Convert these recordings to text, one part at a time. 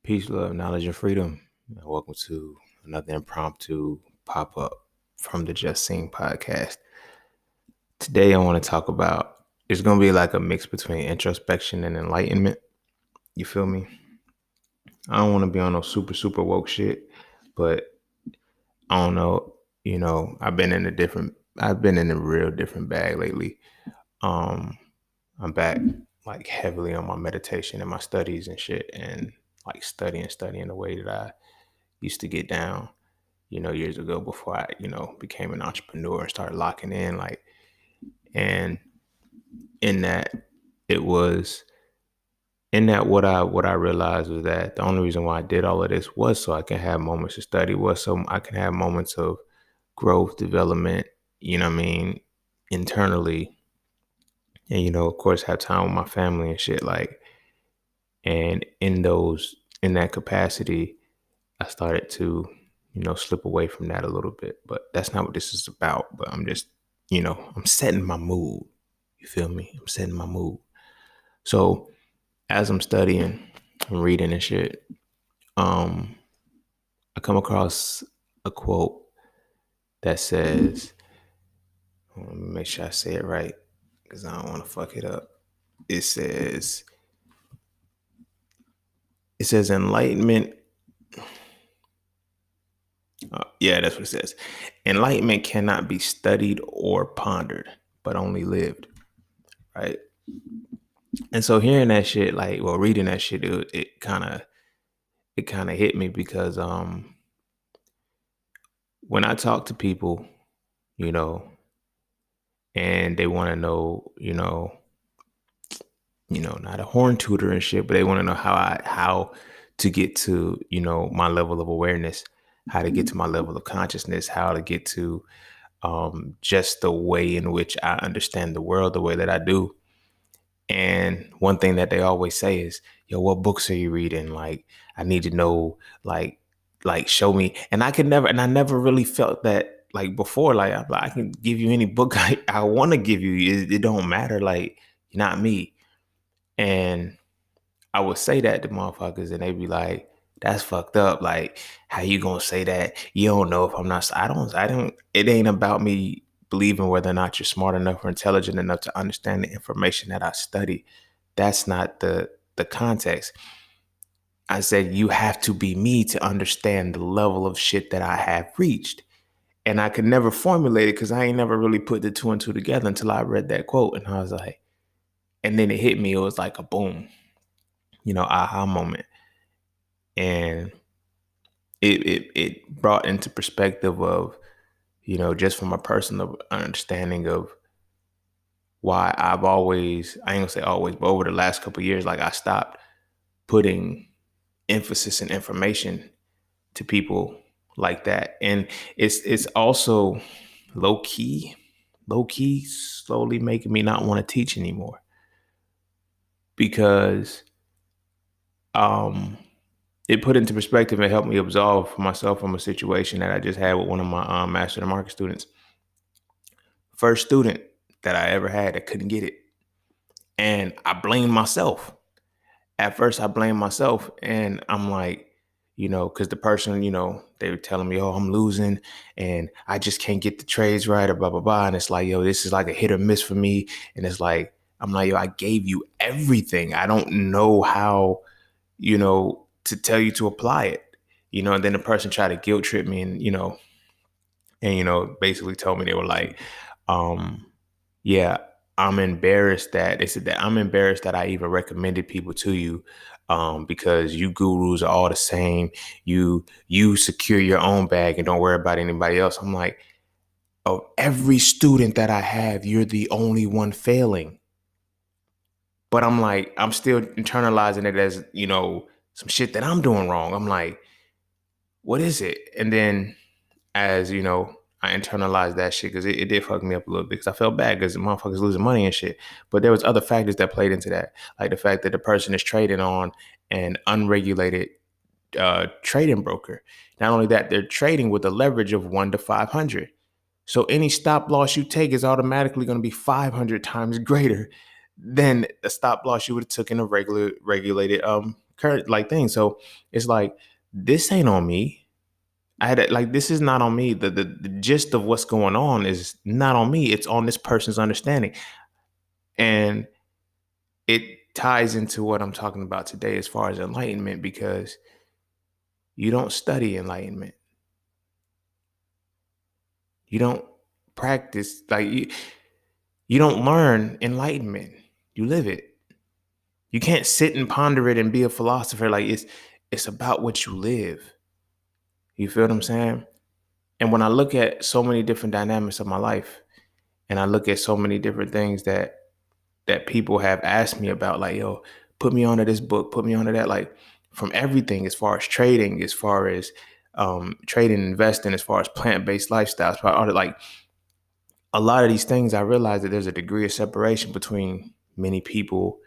Peace, love, knowledge, and freedom. Welcome to another impromptu pop up from the Just Sing podcast. Today, I want to talk about it's going to be like a mix between introspection and enlightenment. You feel me? I don't want to be on no super woke shit, but I don't know. I've been in a real different bag lately. Um, I'm back like heavily on my meditation and my studies and shit, and like studying the way that I used to get down, years ago before I, became an entrepreneur and started locking in. And in that, it was in that what I realized was that the only reason why I did all of this was so I can have moments of study, was so I can have moments of growth, development, internally. And, of course, have time with my family and shit. And in that capacity, I started to, slip away from that a little bit. But that's not what this is about. But I'm just, I'm setting my mood. You feel me? I'm setting my mood. So as I'm studying and reading and shit, I come across a quote that says, let me make sure I say it right because I don't want to fuck it up. It says, enlightenment. Yeah, that's what it says. Enlightenment cannot be studied or pondered, but only lived. Right. And so hearing that shit, reading that shit, it kind of hit me because when I talk to people, you know, and they want to know, not a horn tutor and shit, but they want to know how to get to, my level of awareness, how to get to my level of consciousness, how to get to just the way in which I understand the world, the way that I do. And one thing that they always say is, yo, what books are you reading? Like, I need to know, show me. And I never really felt that like before, I can give you any book I want to give you. It don't matter. Like, you're not me. And I would say that to motherfuckers and they be like, that's fucked up. Like, how you gonna say that? You don't know if I'm not, it ain't about me believing whether or not you're smart enough or intelligent enough to understand the information that I study. That's not the context. I said, you have to be me to understand the level of shit that I have reached. And I could never formulate it because I ain't never really put the two and two together until I read that quote. And I was like, and then it hit me. It was like a boom, aha moment. And it brought into perspective of, just from a personal understanding of why I ain't gonna say always, but over the last couple of years, like I stopped putting emphasis and information to people like that. And it's also low key, slowly making me not want to teach anymore. Because it put into perspective and helped me absolve myself from a situation that I just had with one of my master of market students. First student that I ever had that couldn't get it. And I blamed myself. At first, I blamed myself. And I'm like, because the person, they were telling me, oh, I'm losing and I just can't get the trades right or blah, blah, blah. And it's like, yo, this is like a hit or miss for me. And it's like, I'm like, yo, I gave you everything. I don't know how, to tell you to apply it, and then the person tried to guilt trip me and, basically told me they were like, yeah, I'm embarrassed that they said that I'm embarrassed that I even recommended people to you because you gurus are all the same. You secure your own bag and don't worry about anybody else. I'm like, of every student that I have, you're the only one failing. But I'm like, I'm still internalizing it as, some shit that I'm doing wrong. I'm like, what is it? And then as, I internalized that shit because it did fuck me up a little bit because I felt bad because the motherfuckers losing money and shit. But there was other factors that played into that. Like the fact that the person is trading on an unregulated trading broker. Not only that, they're trading with a leverage of 1 to 500. So any stop loss you take is automatically going to be 500 times greater than the stop loss you would have took in a regulated current like things. So it's like, this ain't on me. This is not on me. The gist of what's going on is not on me. It's on this person's understanding. And it ties into what I'm talking about today as far as enlightenment, because you don't study enlightenment. You don't practice, you don't learn enlightenment. You live it. You can't sit and ponder it and be a philosopher. Like, it's about what you live. You feel what I'm saying? And when I look at so many different dynamics of my life, and I look at so many different things that people have asked me about, like, yo, put me onto this book, put me onto that, like, from everything, as far as trading, as far as trading, investing, as far as plant-based lifestyles, like a lot of these things, I realize that there's a degree of separation between many people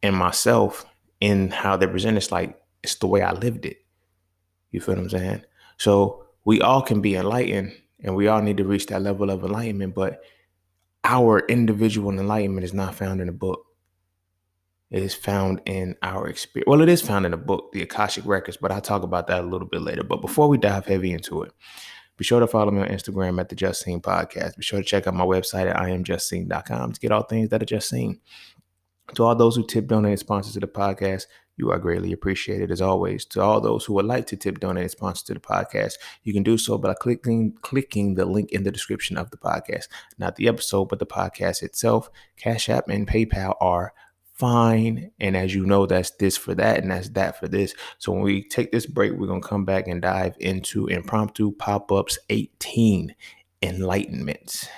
and myself in how they present. It's like, it's the way I lived it. You feel what I'm saying? So we all can be enlightened, and we all need to reach that level of enlightenment, but our individual enlightenment is not found in a book. It is found in our experience. Well, it is found in a book, the Akashic Records, but I'll talk about that a little bit later. But before we dive heavy into it, be sure to follow me on Instagram at the Just Seen Podcast. Be sure to check out my website at imjustseen.com to get all things that are just seen. To all those who tip, donate, and sponsor to the podcast, you are greatly appreciated as always. To all those who would like to tip, donate, and sponsor to the podcast, you can do so by clicking the link in the description of the podcast. Not the episode, but the podcast itself. Cash App and PayPal are fine. And as you know, that's this for that, and that's that for this. So when we take this break, we're going to come back and dive into Impromptu Pop-Ups 18, Enlightenment.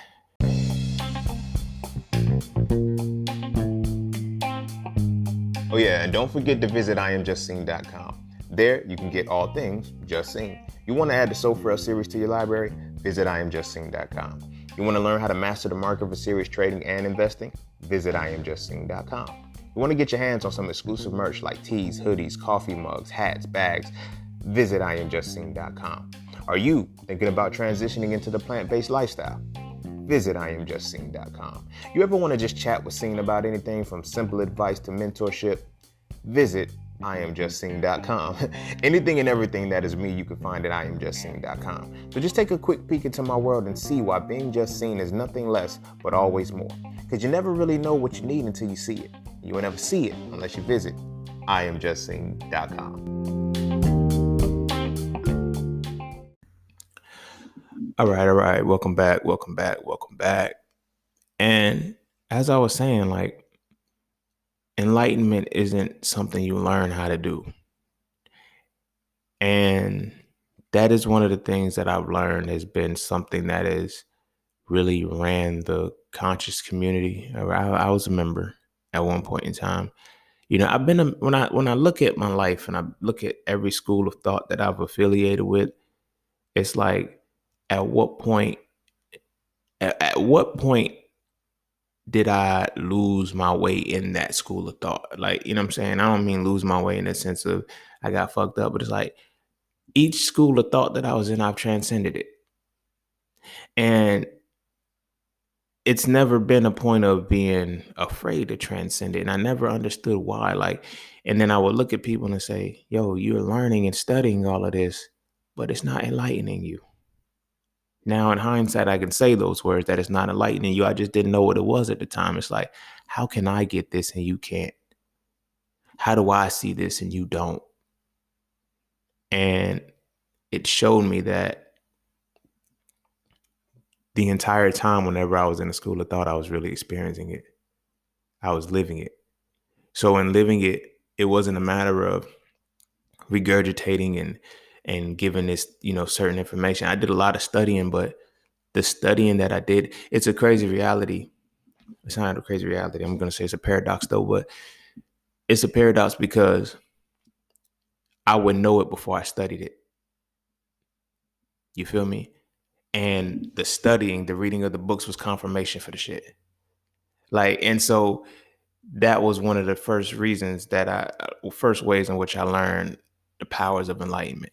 Oh yeah, and don't forget to visit imjustseen.com. There you can get all things Just Seen. You want to add the Soul series to your library? Visit imjustseen.com. You want to learn how to master the market for serious trading and investing? Visit imjustseen.com. You want to get your hands on some exclusive merch like tees, hoodies, coffee mugs, hats, bags? Visit imjustseen.com. Are you thinking about transitioning into the plant-based lifestyle? Visit imjustseen.com. You ever want to just chat with Seen about anything from simple advice to mentorship? Visit imjustseen.com. Anything and everything that is me, you can find at imjustseen.com. So just take a quick peek into my world and see why being just seen is nothing less but always more. Because you never really know what you need until you see it. You will never see it unless you visit imjustseen.com. All right. Welcome back. And as I was saying, like, enlightenment isn't something you learn how to do. And that is one of the things that I've learned has been something that has really ran the conscious community. I was a member at one point in time. You know, when I look at my life and I look at every school of thought that I've affiliated with, it's like, at what point did I lose my way in that school of thought? Like, you know what I'm saying? I don't mean lose my way in the sense of I got fucked up, but it's like, each school of thought that I was in, I've transcended it. And it's never been a point of being afraid to transcend it. And I never understood why. Like, and then I would look at people and say, yo, you're learning and studying all of this, but it's not enlightening you. Now, in hindsight, I can say those words, that it's not enlightening you. I just didn't know what it was at the time. It's like, how can I get this and you can't? How do I see this and you don't? And it showed me that the entire time, whenever I was in the school of thought, I was really experiencing it. I was living it. So in living it, it wasn't a matter of regurgitating and giving this, certain information. I did a lot of studying, but the studying that I did, it's a crazy reality. It's not a crazy reality. I'm going to say it's a paradox though, but it's a paradox because I would know it before I studied it. You feel me? And the studying, the reading of the books was confirmation for the shit. Like, and so that was one of the first reasons first ways in which I learned the powers of enlightenment.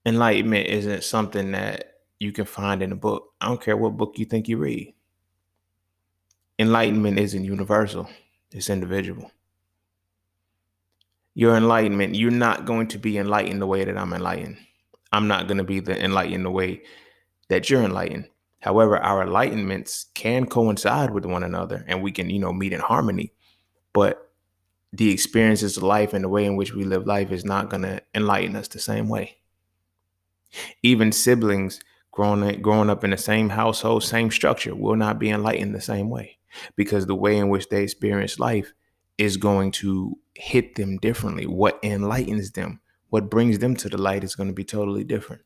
Enlightenment isn't something that you can find in a book. I don't care what book you think you read. Enlightenment isn't universal. It's individual. Your enlightenment, you're not going to be enlightened the way that I'm enlightened. I'm not going to be the enlightened the way that you're enlightened. However, our enlightenments can coincide with one another and we can, meet in harmony. But the experiences of life and the way in which we live life is not going to enlighten us the same way. Even siblings growing up in the same household, same structure, will not be enlightened the same way, because the way in which they experience life is going to hit them differently. What enlightens them, what brings them to the light, is going to be totally different.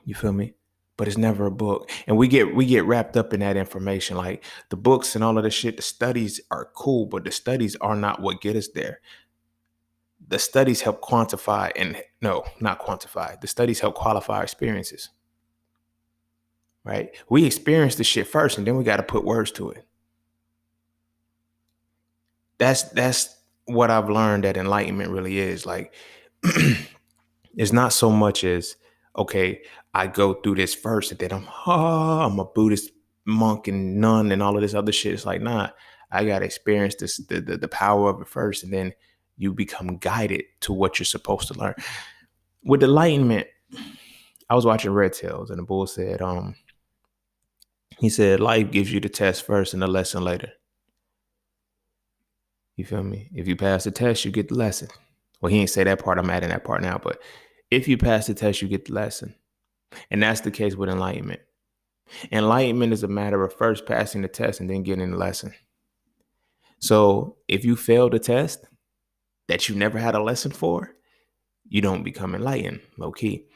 You feel me? But it's never a book. And we get wrapped up in that information. Like the books and all of this shit, the studies are cool, but the studies are not what get us there. The studies help quantify, and no, not quantify. The studies help qualify our experiences. Right? We experience the shit first, and then we got to put words to it. That's what I've learned that enlightenment really is. Like, it's not so much as, okay, I go through this first, and then I'm a Buddhist monk and nun and all of this other shit. It's like, nah, I got to experience this, the power of it first, and then you become guided to what you're supposed to learn. With enlightenment, I was watching Red Tails, and the bull said, he said, life gives you the test first and the lesson later. You feel me? If you pass the test, you get the lesson. Well, he ain't say that part. I'm adding that part now. But if you pass the test, you get the lesson. And that's the case with enlightenment. Enlightenment is a matter of first passing the test and then getting the lesson. So if you fail the test that you never had a lesson for, you don't become enlightened, low key.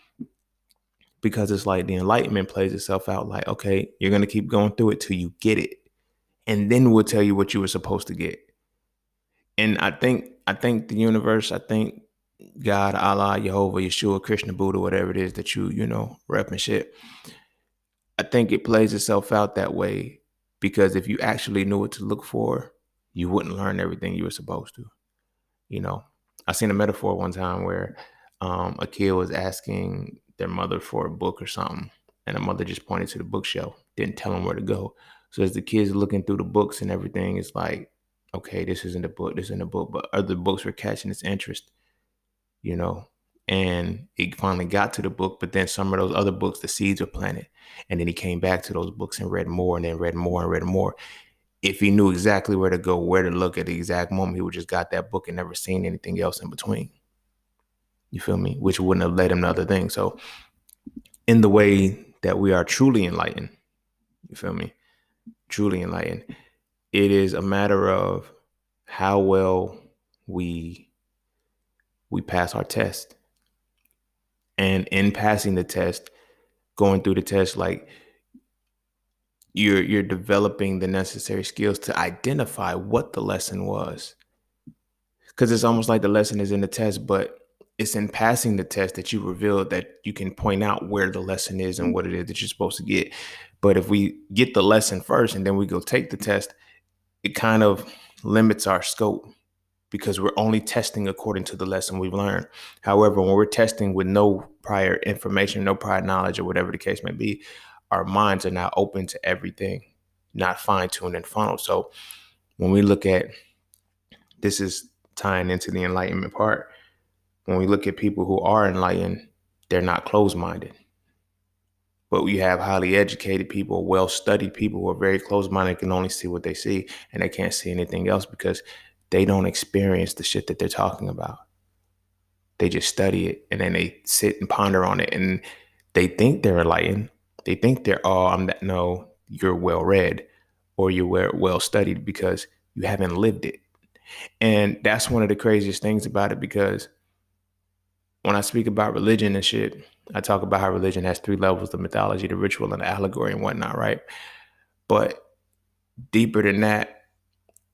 Because it's like the enlightenment plays itself out like, okay, you're going to keep going through it till you get it. And then we'll tell you what you were supposed to get. And I think the universe, I think God, Allah, Jehovah, Yeshua, Krishna, Buddha, whatever it is that you rep and shit, I think it plays itself out that way, because if you actually knew what to look for, you wouldn't learn everything you were supposed to. I seen a metaphor one time where a kid was asking their mother for a book or something, and the mother just pointed to the bookshelf, didn't tell him where to go. So as the kid's looking through the books and everything, it's like, okay, this isn't the book, this isn't the book, but other books were catching its interest, and it finally got to the book, but then some of those other books, the seeds were planted, and then he came back to those books and read more, and then read more and read more. If he knew exactly where to go, where to look at the exact moment, he would just got that book and never seen anything else in between. You feel me? Which wouldn't have led him to other things. So in the way that we are truly enlightened, you feel me? Truly enlightened, it is a matter of how well we pass our test. And in passing the test, going through the test, like you're developing the necessary skills to identify what the lesson was. Because it's almost like the lesson is in the test, but it's in passing the test that you reveal that you can point out where the lesson is and what it is that you're supposed to get. But if we get the lesson first and then we go take the test, it kind of limits our scope, because we're only testing according to the lesson we've learned. However, when we're testing with no prior information, no prior knowledge, or whatever the case may be, our minds are now open to everything, not fine-tuned and funneled. So when we look at, this is tying into the enlightenment part, when we look at people who are enlightened, they're not closed-minded. But we have highly educated people, well-studied people who are very closed-minded, can only see what they see, and they can't see anything else because they don't experience the shit that they're talking about. They just study it, and then they sit and ponder on it, and they think they're enlightened. They think they're, no, you're well-read or you're well-studied because you haven't lived it. And that's one of the craziest things about it, because when I speak about religion and shit, I talk about how religion has 3 levels: the mythology, the ritual, and the allegory and whatnot, right? But deeper than that,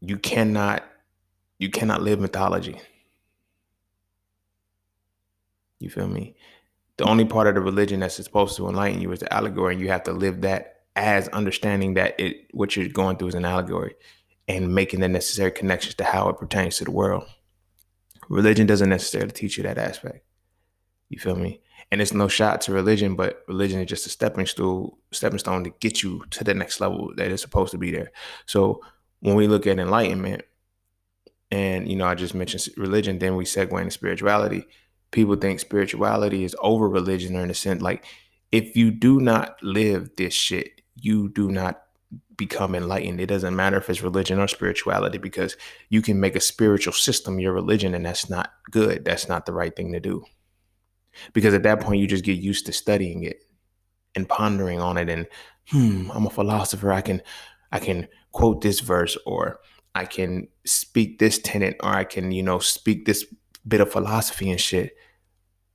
you cannot live mythology. You feel me? The only part of the religion that's supposed to enlighten you is the allegory, and you have to live that as understanding that what you're going through is an allegory and making the necessary connections to how it pertains to the world. Religion doesn't necessarily teach you that aspect. You feel me? And it's no shot to religion, but religion is just a stepping stone to get you to the next level that is supposed to be there. So when we look at enlightenment And, I just mentioned religion, then we segue into spirituality. People think spirituality is over religion, or in a sense, like, if you do not live this shit, you do not become enlightened. It doesn't matter if it's religion or spirituality, because you can make a spiritual system your religion, and that's not good. That's not the right thing to do. Because at that point, you just get used to studying it and pondering on it. And I'm a philosopher. I can quote this verse, or I can speak this tenet, or I can, speak this bit of philosophy and shit.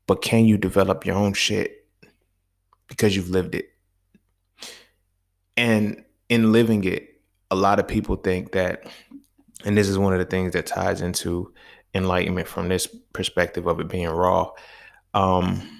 But can you develop your own shit because you've lived it? And in living it, a lot of people think that, and this is one of the things that ties into enlightenment from this perspective of it being raw. Um,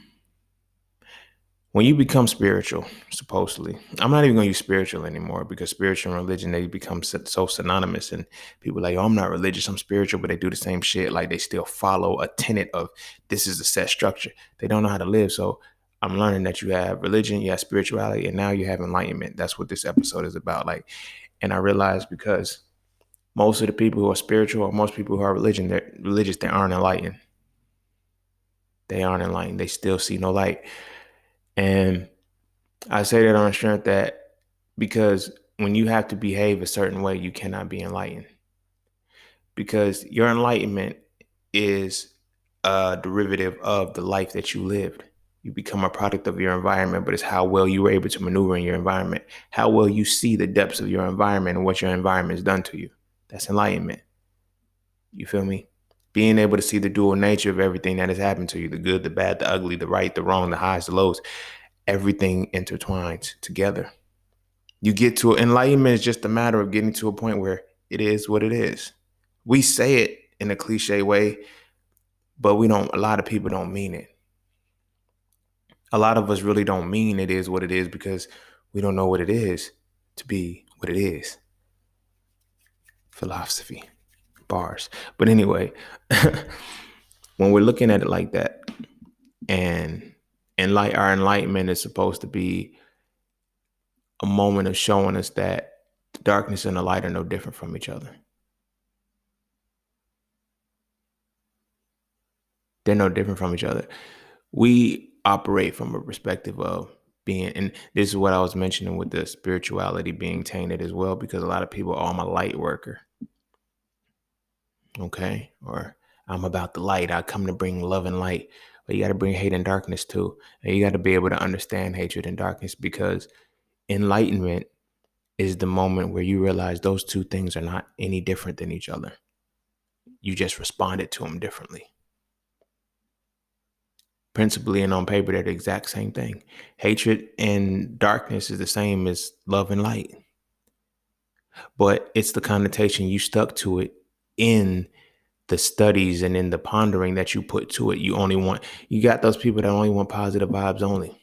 when you become spiritual, supposedly, I'm not even going to use spiritual anymore, because spiritual and religion, they become so synonymous, and people are like, oh, I'm not religious, I'm spiritual, but they do the same shit. Like, they still follow a tenet of this is a set structure. They don't know how to live. So I'm learning that you have religion, you have spirituality, and now you have enlightenment. That's what this episode is about. Like, and I realized, because most of the people who are spiritual, or most people who are religious, they aren't enlightened. They aren't enlightened. They still see no light. And I say that on strength that, because when you have to behave a certain way, you cannot be enlightened, because your enlightenment is a derivative of the life that you lived. You become a product of your environment, but it's how well you were able to maneuver in your environment, how well you see the depths of your environment and what your environment has done to you. That's enlightenment. You feel me? Being able to see the dual nature of everything that has happened to you, the good, the bad, the ugly, the right, the wrong, the highs, the lows, everything intertwines together. You get to enlightenment is just a matter of getting to a point where it is what it is. We say it in a cliche way, but a lot of people don't mean it. A lot of us really don't mean it is what it is, because we don't know what it is to be what it is. Philosophy, bars. But anyway, when we're looking at it like that, and our enlightenment is supposed to be a moment of showing us that the darkness and the light are no different from each other. They're no different from each other. We operate from a perspective of being, and this is what I was mentioning with the spirituality being tainted as well, because a lot of people, oh, I'm a light worker. Okay. Or I'm about the light. I come to bring love and light. But you got to bring hate and darkness too. And you got to be able to understand hatred and darkness, because enlightenment is the moment where you realize those two things are not any different than each other. You just responded to them differently. Principally and on paper, they're the exact same thing. Hatred and darkness is the same as love and light. But it's the connotation you stuck to it in the studies and in the pondering that you put to it. You got those people that only want positive vibes only.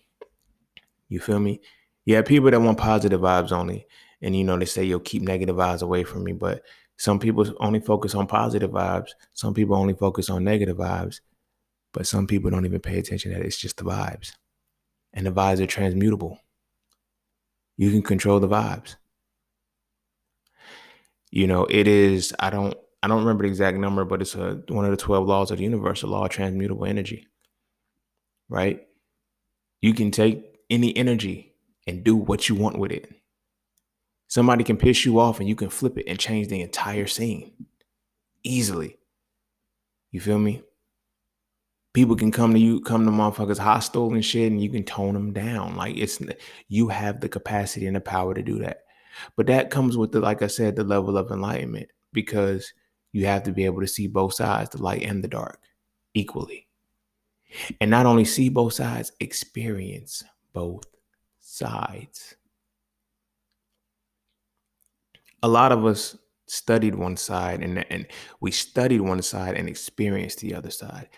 You feel me? You have people that want positive vibes only. And, they say, yo, keep negative vibes away from me. But some people only focus on positive vibes. Some people only focus on negative vibes. But some people don't even pay attention that it's just the vibes. And the vibes are transmutable. You can control the vibes. It is, I don't remember the exact number, but it's one of the 12 laws of the universe, a law of transmutable energy, right? You can take any energy and do what you want with it. Somebody can piss you off and you can flip it and change the entire scene easily. You feel me? People can come to motherfuckers hostile and shit, and you can tone them down. Like, you have the capacity and the power to do that. But that comes with like I said, the level of enlightenment, because you have to be able to see both sides, the light and the dark, equally. And not only see both sides, experience both sides. A lot of us studied one side and we studied one side and experienced the other side,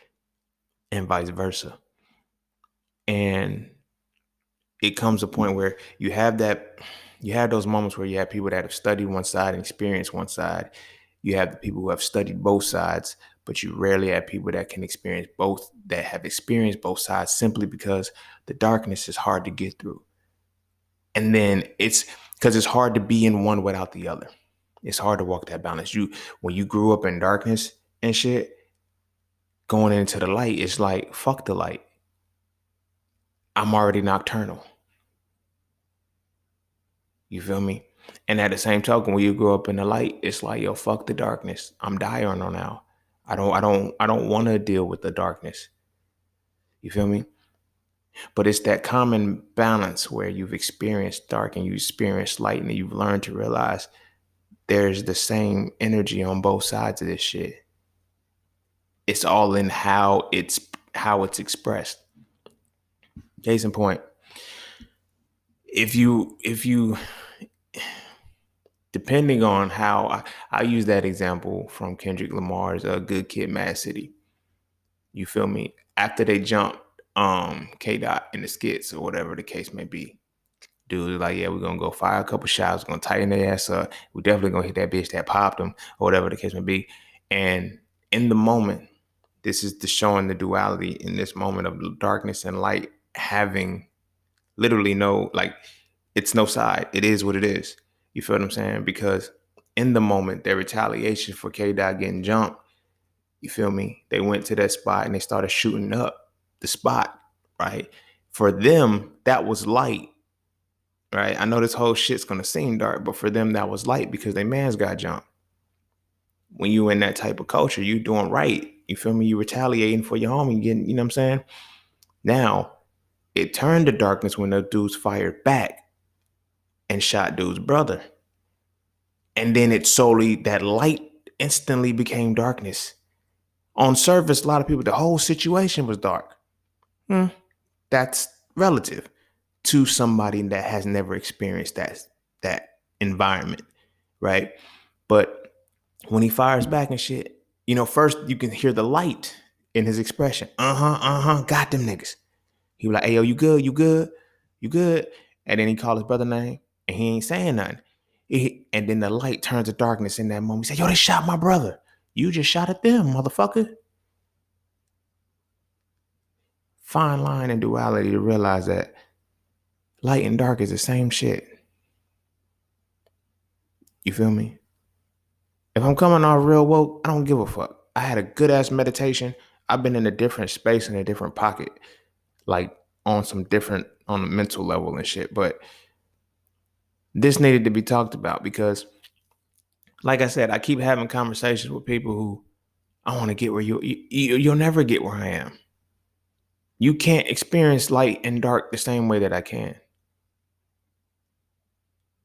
and vice versa. And it comes a point where you have those moments where you have people that have studied one side and experienced one side. You have the people who have studied both sides, but you rarely have people that can experience both, that have experienced both sides, simply because the darkness is hard to get through. And then it's because it's hard to be in one without the other. It's hard to walk that balance. When you grew up in darkness and shit, going into the light, it's like, fuck the light. I'm already nocturnal. You feel me? And at the same token, when you grow up in the light, it's like, yo, fuck the darkness. I'm diurnal now. I don't want to deal with the darkness. You feel me? But it's that common balance where you've experienced dark and you experienced light, and you've learned to realize there's the same energy on both sides of this shit. It's all in how it's expressed. Case in point, if you depending on how I use that example from Kendrick Lamar's Good Kid, Mad City. You feel me? After they jumped K Dot in the skits or whatever the case may be, dude was like, yeah, we're gonna go fire a couple shots, we're gonna tighten their ass up. We definitely gonna hit that bitch that popped them or whatever the case may be. And in the moment, this is the showing the duality in this moment of darkness and light having literally no, like, it's no side. It is what it is. You feel what I'm saying? Because in the moment, their retaliation for K Dot getting jumped, you feel me? They went to that spot and they started shooting up the spot, right? For them, that was light, right? I know this whole shit's gonna seem dark, but for them, that was light because their mans got jumped. When you in that type of culture, you doing right. You feel me? You retaliating for your homie, getting, you know what I'm saying? Now, it turned to darkness when the dudes fired back and shot dude's brother. And then it solely, that light instantly became darkness. On surface, a lot of people, the whole situation was dark. That's relative to somebody that has never experienced that environment, right? But when he fires back and shit, first you can hear the light in his expression. Got them niggas. He was like, hey, yo, you good? You good? You good? And then he called his brother name and he ain't saying nothing. And then the light turns to darkness in that moment. He said, yo, they shot my brother. You just shot at them, motherfucker. Fine line and duality to realize that light and dark is the same shit. You feel me? If I'm coming off real woke, I don't give a fuck. I had a good ass meditation. I've been in a different space, in a different pocket, like on a mental level and shit. But this needed to be talked about because, like I said, I keep having conversations with people who, I want to get where you'll never get where I am. You can't experience light and dark the same way that I can.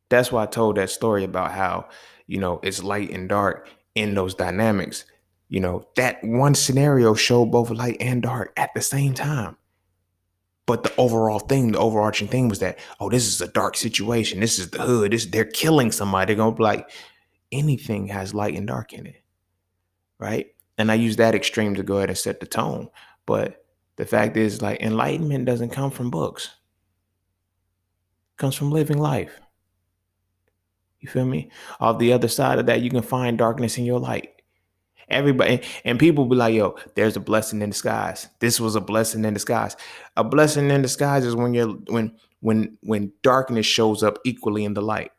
That's why I told that story about how, it's light and dark in those dynamics. That one scenario showed both light and dark at the same time. But the overarching thing was that, oh, this is a dark situation. This is the hood. They're killing somebody. They're going to be like, anything has light and dark in it. Right. And I use that extreme to go ahead and set the tone. But the fact is, like, enlightenment doesn't come from books. It comes from living life. You feel me? Off the other side of that, you can find darkness in your light. Everybody and people be like, yo, there's a blessing in disguise. This was a blessing in disguise. A blessing in disguise is when darkness shows up equally in the light.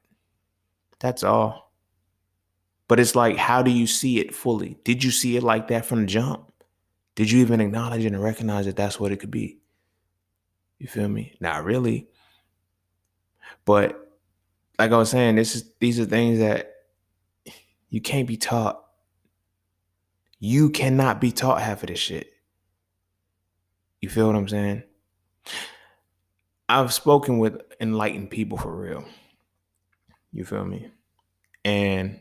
That's all. But it's like, how do you see it fully? Did you see it like that from the jump? Did you even acknowledge and recognize that that's what it could be? You feel me? Not really. But like I was saying, these are things that you can't be taught. You cannot be taught half of this shit. You feel what I'm saying? I've spoken with enlightened people for real. You feel me? And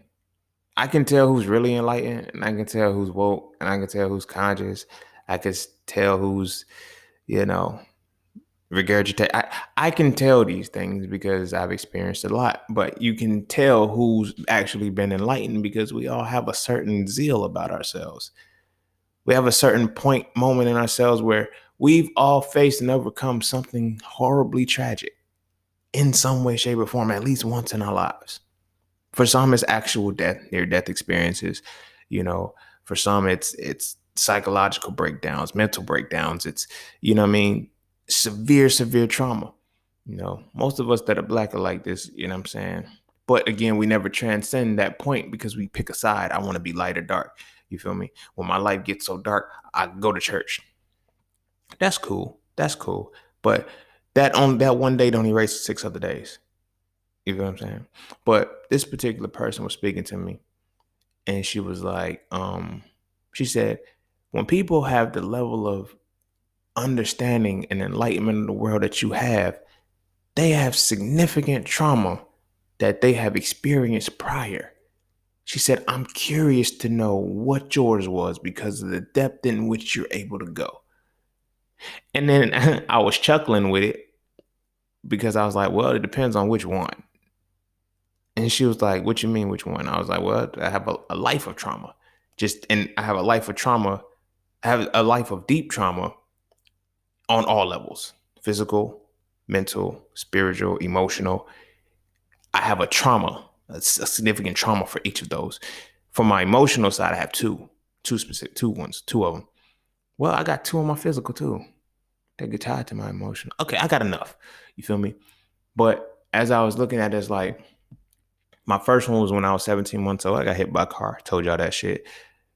I can tell who's really enlightened, and I can tell who's woke, and I can tell who's conscious. I can tell who's, regurgitate. I can tell these things because I've experienced a lot, but you can tell who's actually been enlightened because we all have a certain zeal about ourselves. We have a certain moment in ourselves where we've all faced and overcome something horribly tragic in some way, shape, or form, at least once in our lives. For some, it's actual death, near-death experiences. For some, it's psychological breakdowns, mental breakdowns. It's, severe trauma. Most of us that are Black are like this, you know what I'm saying? But again, we never transcend that point because we pick a side. I want to be light or dark. You feel me? When my life gets so dark, I go to church. That's cool. That's cool. But that one day don't erase 6 other days. You feel what I'm saying? But this particular person was speaking to me, and she was like, she said, when people have the level of understanding and enlightenment of the world that you have, they have significant trauma that they have experienced prior. She said, I'm curious to know what yours was because of the depth in which you're able to go. And then I was chuckling with it because I was like, well, it depends on which one. And she was like, what you mean, which one? I was like, well, I have a life of trauma. And I have a life of trauma. I have a life of deep trauma on all levels: physical, mental, spiritual, emotional. I have a trauma, a significant trauma for each of those. For my emotional side, I have two specific, two of them. Well, I got two on my physical too. They get tied to my emotional. Okay, I got enough. You feel me? But as I was looking at it, it's like my first one was when I was 17 months old. I got hit by a car. Told y'all that shit.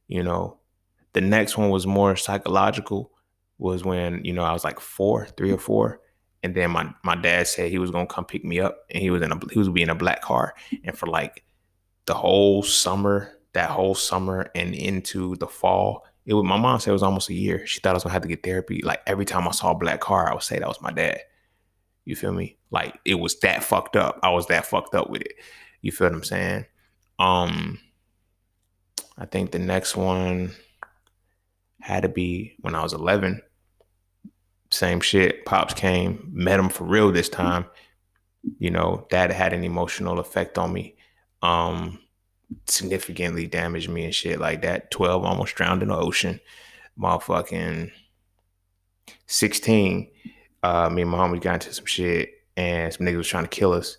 You know, the next one was more psychological. Was when I was like 3 or 4, and then my dad said he was gonna come pick me up, and he was being a black car, and for like the whole summer, that whole summer and into the fall, my mom said it was almost a year. She thought I was gonna have to get therapy. Like every time I saw a black car, I would say that was my dad. You feel me? Like it was that fucked up. I was that fucked up with it. You feel what I'm saying? Um, I think the next one had to be when I was 11. Same shit. Pops came, met him for real this time. That had an emotional effect on me. Significantly damaged me and shit like that. 12, almost drowned in the ocean. Motherfucking 16, me and my homies got into some shit, and some niggas was trying to kill us.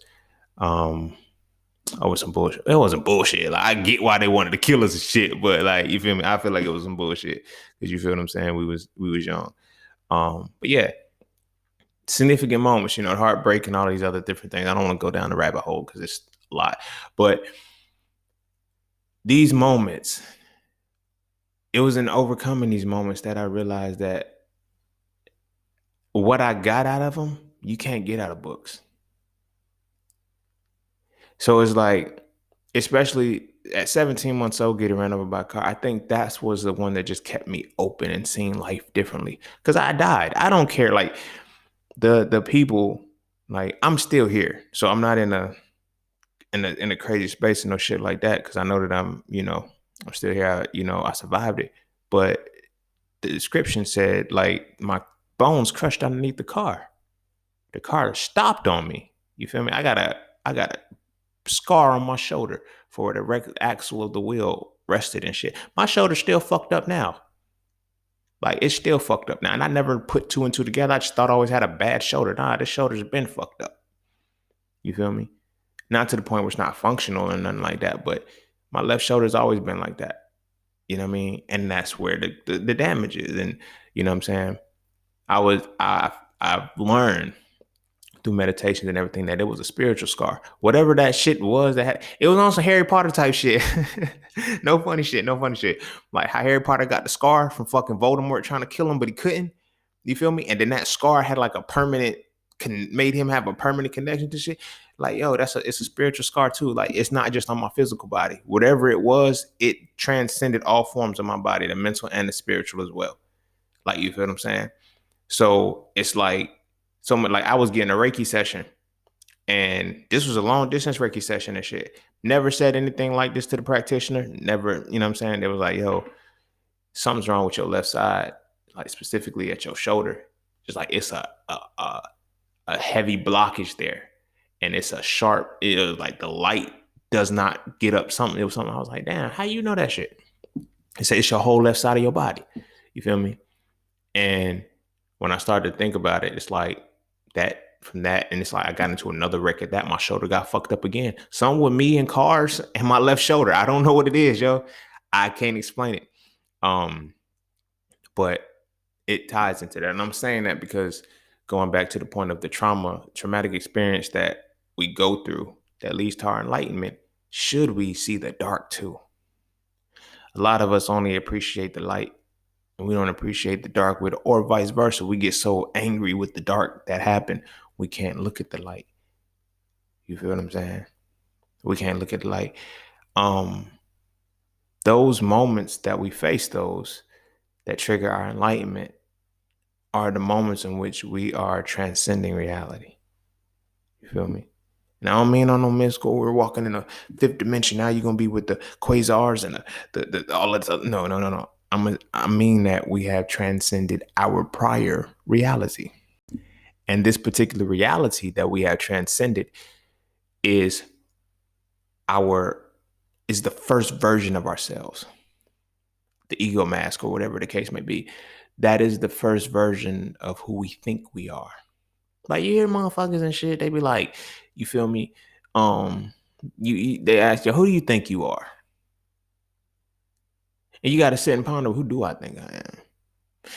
Over some bullshit. It wasn't bullshit. Like I get why they wanted to kill us and shit, but like you feel me? I feel like it was some bullshit. Cause you feel what I'm saying? We was young. But yeah, significant moments, the heartbreak and all these other different things. I don't want to go down the rabbit hole because it's a lot. But these moments, it was in overcoming these moments that I realized that what I got out of them, you can't get out of books. So it's like, especially at 17 months old, getting ran over by a car, I think that was the one that just kept me open and seeing life differently. Because I died. I don't care. Like the people, like I'm still here. So I'm not in a crazy space and no shit like that. Because I know that I'm still here. I survived it. But the description said like my bones crushed underneath the car. The car stopped on me. You feel me? I got a scar on my shoulder for where the axle of the wheel rested and shit. My shoulder's still fucked up now. Like it's still fucked up now. And I never put two and two together. I just thought I always had a bad shoulder. Nah, this shoulder's been fucked up. You feel me? Not to the point where it's not functional or nothing like that, but my left shoulder's always been like that. You know what I mean? And that's where the damage is. And you know what I'm saying? I've learned through meditations and everything that it was a spiritual scar. Whatever that shit was it was on some Harry Potter type shit. No funny shit. Like how Harry Potter got the scar from fucking Voldemort trying to kill him, but he couldn't. You feel me? And then that scar had like made him have a permanent connection to shit. Like, yo, it's a spiritual scar too. Like it's not just on my physical body. Whatever it was, it transcended all forms of my body, the mental and the spiritual as well. Like, you feel what I'm saying? So it's like, like I was getting a Reiki session, and this was a long distance Reiki session and shit. Never said anything like this to the practitioner. Never, you know what I'm saying? They was like, yo, something's wrong with your left side, like specifically at your shoulder. Just like it's a heavy blockage there. And it's a sharp, it was like the light does not get up something. It was something I was like, damn, how you know that shit? He said, it's your whole left side of your body. You feel me? And when I started to think about it, it's like that from that. And it's like I got into another record that my shoulder got fucked up again. Some with me in cars and my left shoulder. I don't know what it is, yo. I can't explain it. But it ties into that. And I'm saying that because going back to the point of the traumatic experience that we go through, that leads to our enlightenment, should we see the dark too? A lot of us only appreciate the light and we don't appreciate the dark with, or vice versa. We get so angry with the dark that happened, we can't look at the light. You feel what I'm saying? We can't look at the light. Those moments that we face, those that trigger our enlightenment, are the moments in which we are transcending reality. You feel me? And I don't mean on no mystical, we're walking in a fifth dimension. Now you're gonna be with the quasars and the all that stuff. No. I mean that we have transcended our prior reality. And this particular reality that we have transcended is the first version of ourselves. The ego mask, or whatever the case may be. That is the first version of who we think we are. Like, you hear motherfuckers and shit, they be like, you feel me? They ask you, who do you think you are? And you got to sit and ponder, who do I think I am?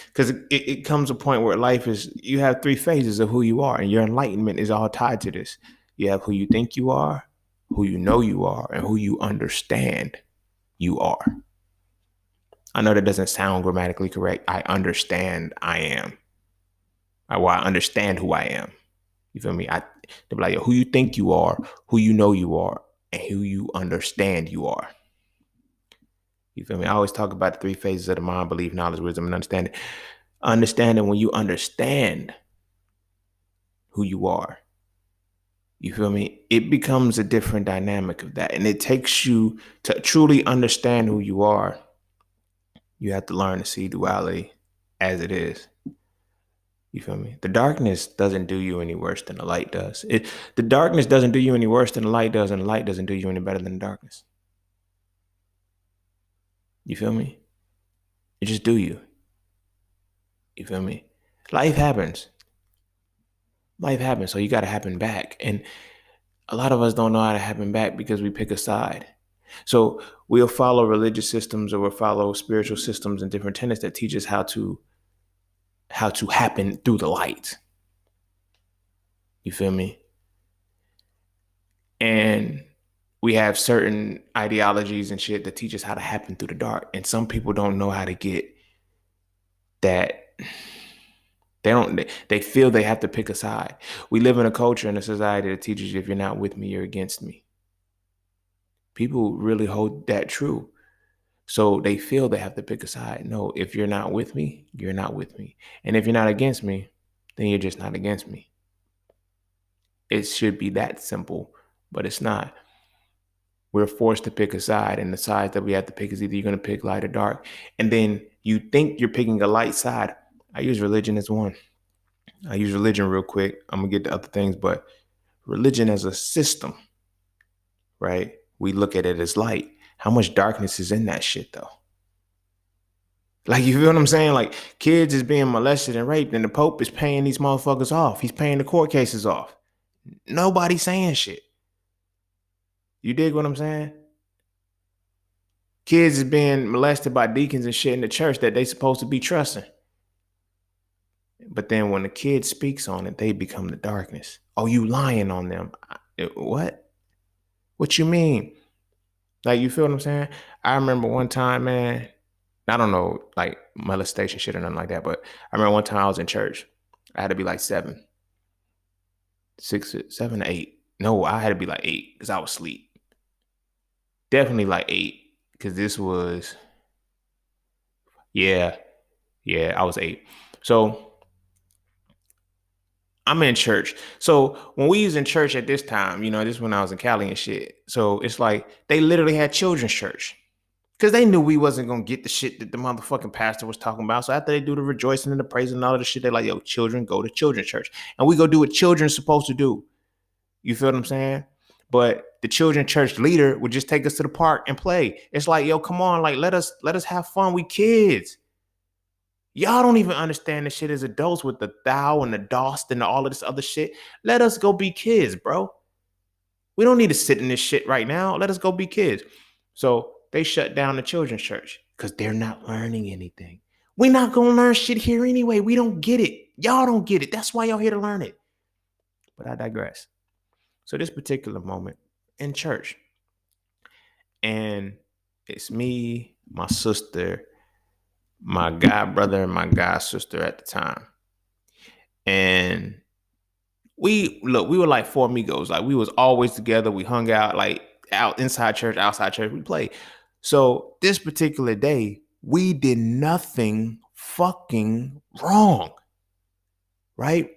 Because it comes a point where life is, you have three phases of who you are, and your enlightenment is all tied to this. You have who you think you are, who you know you are, and who you understand you are. I know that doesn't sound grammatically correct. I understand I am. I understand who I am. You feel me? They'll be like, who you think you are, who you know you are, and who you understand you are. You feel me? I always talk about the three phases of the mind: belief, knowledge, wisdom, and understanding. Understanding, when you understand who you are, you feel me? It becomes a different dynamic of that. And it takes you to truly understand who you are. You have to learn to see duality as it is. You feel me? The darkness doesn't do you any worse than the light does. The darkness doesn't do you any worse than the light does, and the light doesn't do you any better than the darkness. You feel me? It just do you. You feel me? Life happens. Life happens, so you got to happen back. And a lot of us don't know how to happen back because we pick a side. So we'll follow religious systems, or we'll follow spiritual systems and different tenets that teach us how to happen through the light. You feel me? And we have certain ideologies and shit that teach us how to happen through the dark. And some people don't know how to get that. They feel they have to pick a side. We live in a culture and a society that teaches you, if you're not with me, you're against me. People really hold that true. So they feel they have to pick a side. No, if you're not with me, you're not with me. And if you're not against me, then you're just not against me. It should be that simple, but it's not. We're forced to pick a side, and the side that we have to pick is either you're going to pick light or dark. And then you think you're picking a light side. I use religion as one. I use religion real quick. I'm going to get to other things, but religion as a system, right? We look at it as light. How much darkness is in that shit, though? Like, you feel what I'm saying? Like, kids is being molested and raped, and the Pope is paying these motherfuckers off. He's paying the court cases off. Nobody's saying shit. You dig what I'm saying? Kids is being molested by deacons and shit in the church that they supposed to be trusting. But then when the kid speaks on it, they become the darkness. Oh, you lying on them. What? What you mean? Like, you feel what I'm saying? I remember one time, man, I don't know, like molestation shit or nothing like that, but I remember one time I was in church. I had to be like 7 to 8. No, I had to be like 8 because I was asleep. Definitely like 8 because this was, yeah, I was 8. So I'm in church. So when we was in church at this time, this is when I was in Cali and shit. So it's like they literally had children's church because they knew we wasn't going to get the shit that the motherfucking pastor was talking about. So after they do the rejoicing and the praising and all of the shit, they're like, yo, children, go to children's church. And we go do what children's supposed to do. You feel what I'm saying? But the children's church leader would just take us to the park and play. It's like, yo, come on, like let us have fun. We kids. Y'all don't even understand this shit as adults with the thou and the dost and all of this other shit. Let us go be kids, bro. We don't need to sit in this shit right now. Let us go be kids. So they shut down the children's church because they're not learning anything. We're not going to learn shit here anyway. We don't get it. Y'all don't get it. That's why y'all here to learn it. But I digress. So this particular moment, in church. And it's me, my sister, my god brother, and my god sister at the time. And we were like four amigos. Like we was always together. We hung out like out inside church, outside church. We played. So this particular day, we did nothing fucking wrong. Right?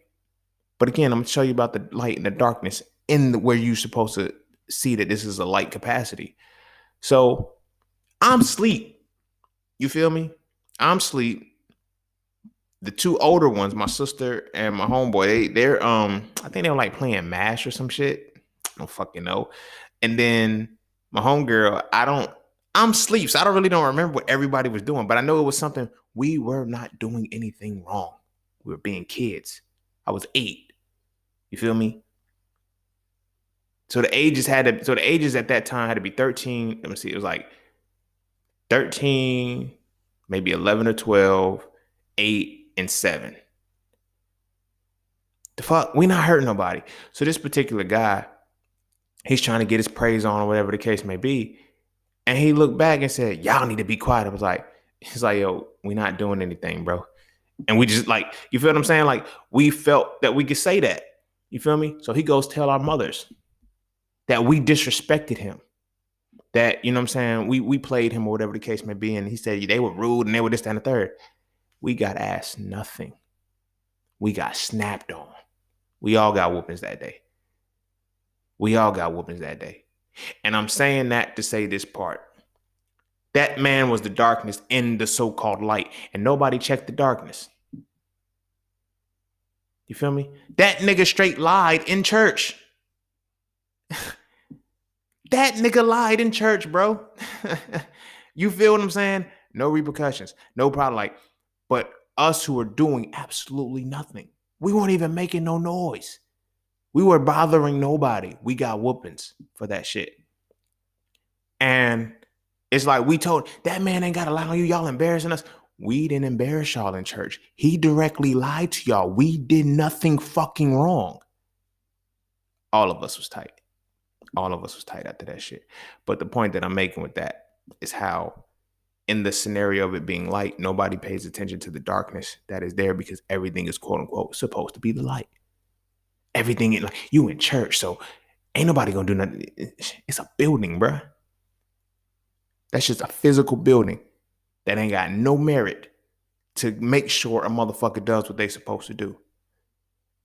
But again, I'm gonna show you about the light and the darkness where you're supposed to see that this is a light capacity. So I'm asleep. You feel me? I'm asleep. The two older ones, my sister and my homeboy, they're I think they were like playing MASH or some shit. I don't fucking know. And then my homegirl, I'm asleep, so I don't remember what everybody was doing, but I know it was something. We were not doing anything wrong. We were being kids. I was 8. You feel me? So the ages at that time had to be 13. Let me see, it was like 13, maybe 11 or 12, 8, and 7. The fuck? We not hurting nobody. So this particular guy, he's trying to get his praise on or whatever the case may be. And he looked back and said, y'all need to be quiet. I was like, he's like, yo, we not doing anything, bro. And we just like, you feel what I'm saying? Like we felt that we could say that. You feel me? So he goes tell our mothers that we disrespected him. That, you know what I'm saying, we played him or whatever the case may be. And he said they were rude and they were this, that, and the third. We got asked nothing. We got snapped on. We all got whoopings that day. And I'm saying that to say this part. That man was the darkness in the so-called light. And nobody checked the darkness. You feel me? That nigga straight lied in church. That nigga lied in church, bro. You feel what I'm saying? No repercussions. No problem. Like, but us who were doing absolutely nothing. We weren't even making no noise. We were bothering nobody. We got whoopings for that shit. And it's like we told, that man ain't got to lie on you. Y'all embarrassing us. We didn't embarrass y'all in church. He directly lied to y'all. We did nothing fucking wrong. All of us was tight. After that shit. But the point that I'm making with that is how in the scenario of it being light, nobody pays attention to the darkness that is there because everything is quote unquote supposed to be the light. Everything, like you in church, so ain't nobody gonna do nothing. It's a building, bruh. That's just a physical building that ain't got no merit to make sure a motherfucker does what they supposed to do.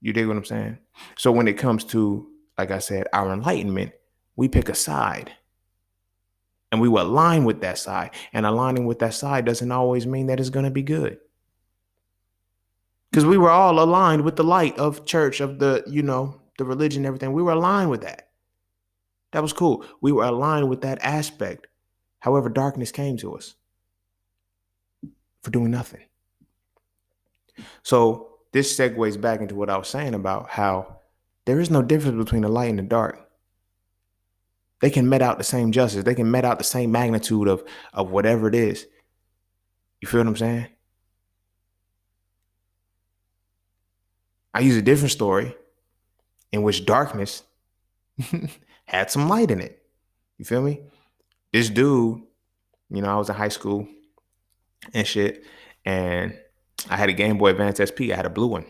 You dig what I'm saying? So when it comes to, like I said, our enlightenment, we pick a side. And we will align with that side. And aligning with that side doesn't always mean that it's going to be good. Because we were all aligned with the light of church, of the, the religion, everything. We were aligned with that. That was cool. We were aligned with that aspect. However, darkness came to us for doing nothing. So this segues back into what I was saying about how there is no difference between the light and the dark. They can met out the same justice. They can met out the same magnitude of whatever it is. You feel what I'm saying? I use a different story in which darkness had some light in it. You feel me? This dude, I was in high school and shit, and I had a Game Boy Advance SP. I had a blue one.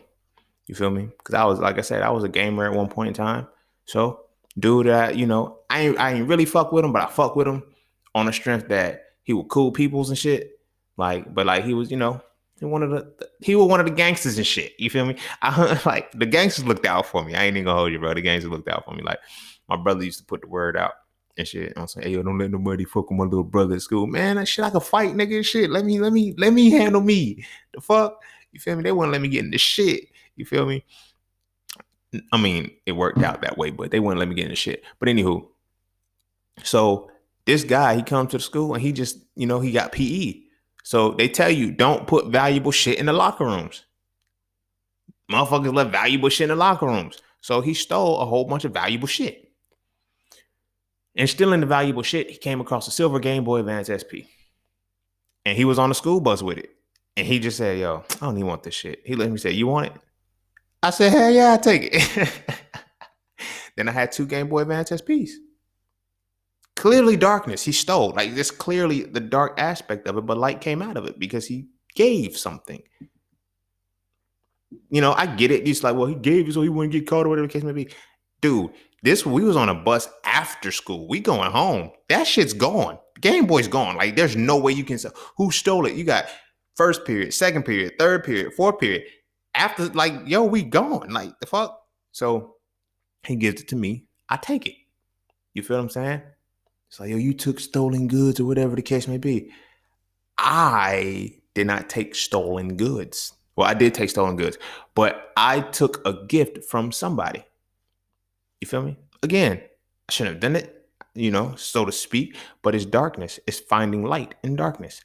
You feel me? Because I was, like I said, I was a gamer at one point in time. So, dude, I ain't really fuck with him, but I fuck with him on the strength that he was cool peoples and shit. But he was, he was one of the gangsters and shit. You feel me? Like the gangsters looked out for me. I ain't even gonna hold you, bro. The gangsters looked out for me. Like my brother used to put the word out and shit. I'm saying, hey, yo, don't let nobody fuck with my little brother at school. Man, that shit, I can fight, nigga, and shit. Let me handle me. The fuck? You feel me? They wouldn't let me get in the shit. You feel me? I mean, it worked out that way, but they wouldn't let me get in the shit. But anywho, so this guy, he comes to the school and he just, he got PE. So they tell you, don't put valuable shit in the locker rooms. Motherfuckers left valuable shit in the locker rooms. So he stole a whole bunch of valuable shit. And stealing the valuable shit, he came across a silver Game Boy Advance SP. And he was on the school bus with it. And he just said, yo, I don't even want this shit. He let me say, you want it? I said, hell yeah, I take it. Then I had 2 Game Boy Advance SPs. Clearly darkness. He stole. Like, there's clearly the dark aspect of it, but light came out of it because he gave something. You know, I get it. He's like, well, he gave it so he wouldn't get caught or whatever the case may be. Dude, we was on a bus after school. We going home. That shit's gone. Game Boy's gone. Like, there's no way you can say who stole it. You got first period, second period, third period, fourth period. After, like, yo, we gone. Like, the fuck? So he gives it to me. I take it. You feel what I'm saying? It's like, yo, you took stolen goods or whatever the case may be. I did not take stolen goods. Well, I did take stolen goods, but I took a gift from somebody. You feel me? Again, I shouldn't have done it, you know, so to speak, but it's darkness. It's finding light in darkness.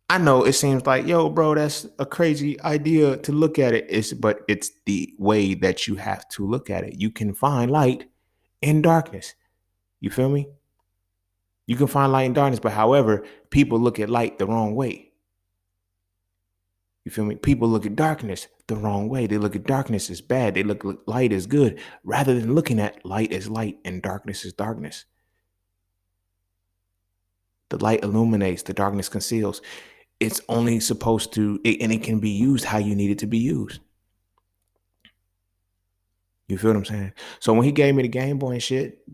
I know it seems like, yo, bro, that's a crazy idea to look at it. But it's the way that you have to look at it. You can find light in darkness. You feel me? You can find light in darkness, but however, people look at light the wrong way. You feel me? People look at darkness the wrong way. They look at darkness as bad. They look at light as good, rather than looking at light as light and darkness as darkness. The light illuminates, the darkness conceals. It's only supposed to, and it can be used how you need it to be used. You feel what I'm saying? So when he gave me the Game Boy and shit,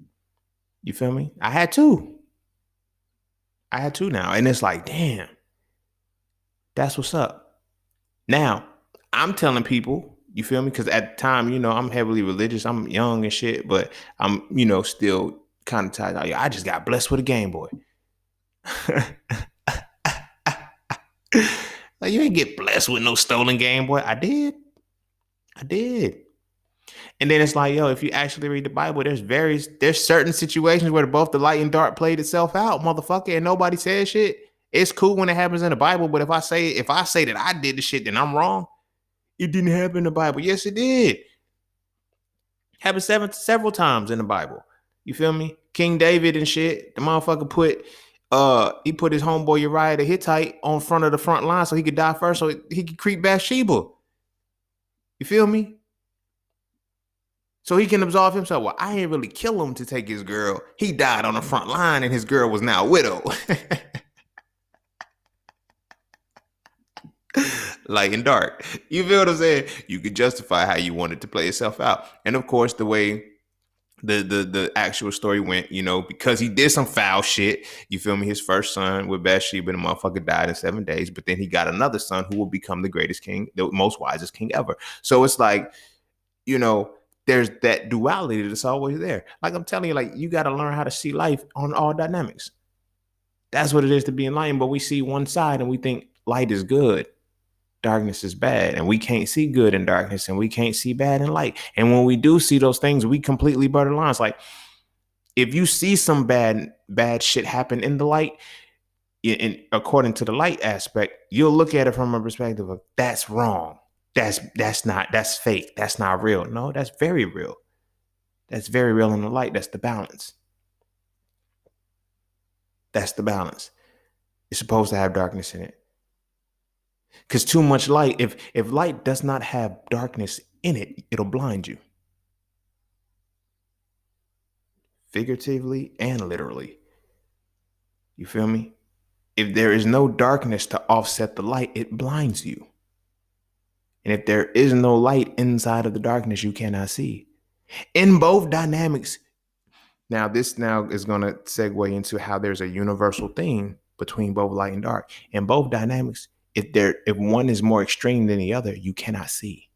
you feel me? I had two now. And it's like, damn, that's what's up. Now, I'm telling people, you feel me? Because at the time, you know, I'm heavily religious. I'm young and shit, but I'm, you know, still kind of tired. I just got blessed with a Game Boy. Like, you ain't get blessed with no stolen Game Boy. I did. And then it's like, yo, if you actually read the Bible, there's certain situations where both the light and dark played itself out, motherfucker, and nobody says shit. It's cool when it happens in the Bible, but if I say that I did the shit, then I'm wrong. It didn't happen in the Bible. Yes, it did. Happened several times in the Bible. You feel me? King David and shit. The motherfucker put his homeboy Uriah the Hittite on front of the front line so he could die first, so he could creep Bathsheba. You feel me? So he can absolve himself. Well, I ain't really kill him to take his girl. He died on the front line and his girl was now a widow. Light and dark. You feel what I'm saying? You could justify how you want it to play itself out. And of course, the way the actual story went, you know, because he did some foul shit, you feel me? His first son with Bathsheba, the motherfucker died in 7 days, but then he got another son who will become the greatest king, the most wisest king ever. So it's like, you know, there's that duality that's always there. Like I'm telling you, like, you got to learn how to see life on all dynamics. That's what it is to be enlightened. But we see one side and we think light is good, darkness is bad, and we can't see good in darkness and we can't see bad in light. And when we do see those things, we completely blur the lines. Like, if you see some bad shit happen in the light, and according to the light aspect, you'll look at it from a perspective of that's wrong. That's fake. That's not real. No, that's very real. That's very real in the light. That's the balance. That's the balance. It's supposed to have darkness in it. Because too much light, if light does not have darkness in it, it'll blind you. Figuratively and literally. You feel me? If there is no darkness to offset the light, it blinds you. And if there is no light inside of the darkness, you cannot see. In both dynamics, this is going to segue into how there's a universal theme between both light and dark. In both dynamics, if one is more extreme than the other, you cannot see.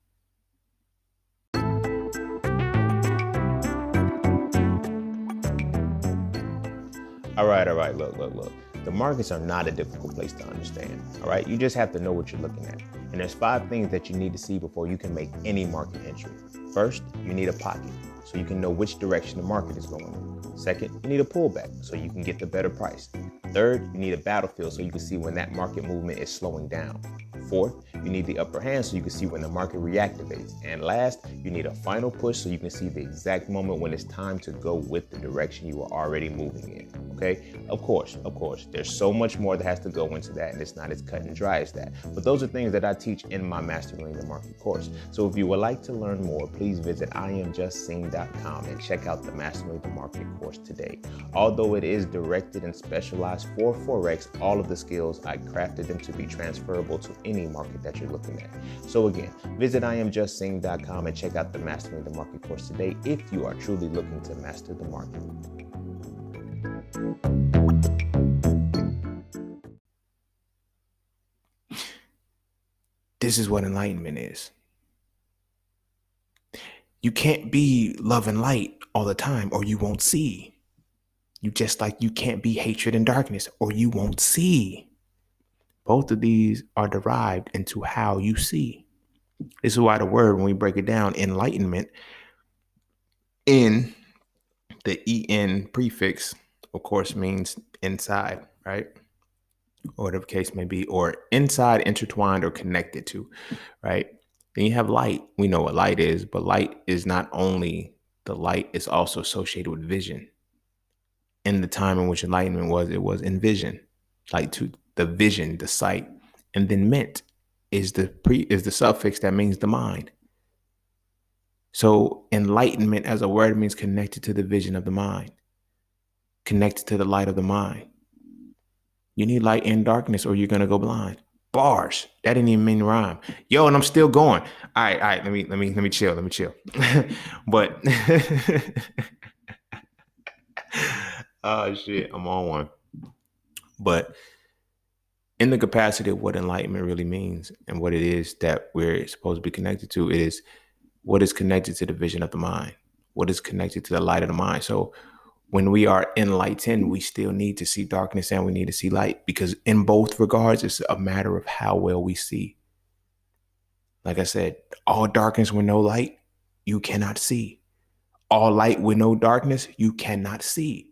All right. Look. The markets are not a difficult place to understand. All right. You just have to know what you're looking at. And there's 5 things that you need to see before you can make any market entry. First, you need a pocket so you can know which direction the market is going in. Second, you need a pullback so you can get the better price. Third, you need a battlefield so you can see when that market movement is slowing down. Fourth, you need the upper hand so you can see when the market reactivates. And last, you need a final push so you can see the exact moment when it's time to go with the direction you are already moving in. Okay, of course, there's so much more that has to go into that, and it's not as cut and dry as that. But those are things that I teach in my Mastering the Market course. So if you would like to learn more, please visit IamJustSeen.com and check out the Mastering the Market course today. Although it is directed and specialized for Forex, all of the skills I crafted them to be transferable to any market that you're looking at. So again, visit IamJustSeen.com and check out the Mastering the Market course today if you are truly looking to master the market. This is what enlightenment is. You can't be love and light all the time or you won't see. You just like you can't be hatred and darkness or you won't see. Both of these are derived into how you see. This is why the word, when we break it down, enlightenment, in the en prefix, of course, means inside, right? Or whatever case may be, or inside, intertwined, or connected to, right? Then you have light. We know what light is, but light is not only the light, it's also associated with vision. In the time in which enlightenment was, it was in vision, like to the vision, the sight. And then ment is the suffix that means the mind. So enlightenment as a word means connected to the vision of the mind, connected to the light of the mind. You need light and darkness or you're gonna go blind. Bars. That didn't even mean rhyme. Yo, and I'm still going. All right. Let me chill. But oh shit, I'm on one. But in the capacity of what enlightenment really means and what it is that we're supposed to be connected to, it is what is connected to the vision of the mind, what is connected to the light of the mind. So when we are enlightened, we still need to see darkness and we need to see light, because in both regards, it's a matter of how well we see. Like I said, all darkness with no light, you cannot see. All light with no darkness, you cannot see.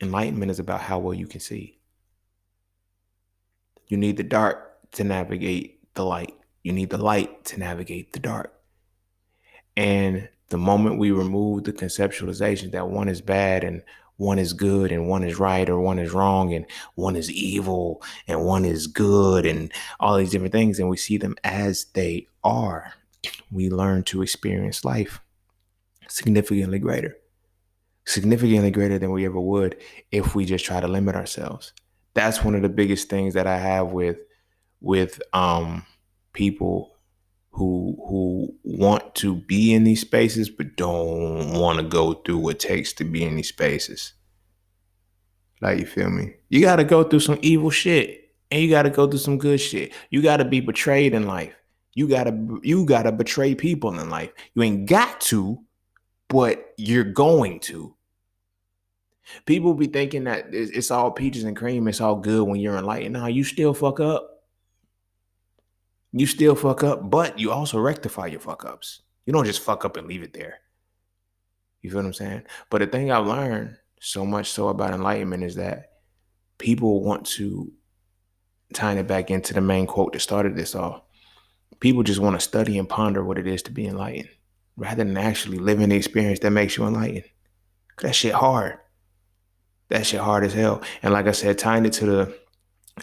Enlightenment is about how well you can see. You need the dark to navigate the light. You need the light to navigate the dark. And the moment we remove the conceptualization that one is bad and one is good and one is right or one is wrong and one is evil and one is good and all these different things, and we see them as they are, we learn to experience life significantly greater than we ever would if we just try to limit ourselves. That's one of the biggest things that I have with people who want to be in these spaces but don't want to go through what it takes to be in these spaces. Like, you feel me? You got to go through some evil shit and you got to go through some good shit. You got to be betrayed in life. You got to betray people in life. You ain't got to, but you're going to. People be thinking that it's all peaches and cream, it's all good when you're enlightened. Nah, you still fuck up. You still fuck up, but you also rectify your fuck ups. You don't just fuck up and leave it there. You feel what I'm saying? But the thing I've learned so much so about enlightenment is that people want to tie it back into the main quote that started this all. People just want to study and ponder what it is to be enlightened rather than actually living the experience that makes you enlightened. That shit hard. That shit hard as hell. And like I said, tying it to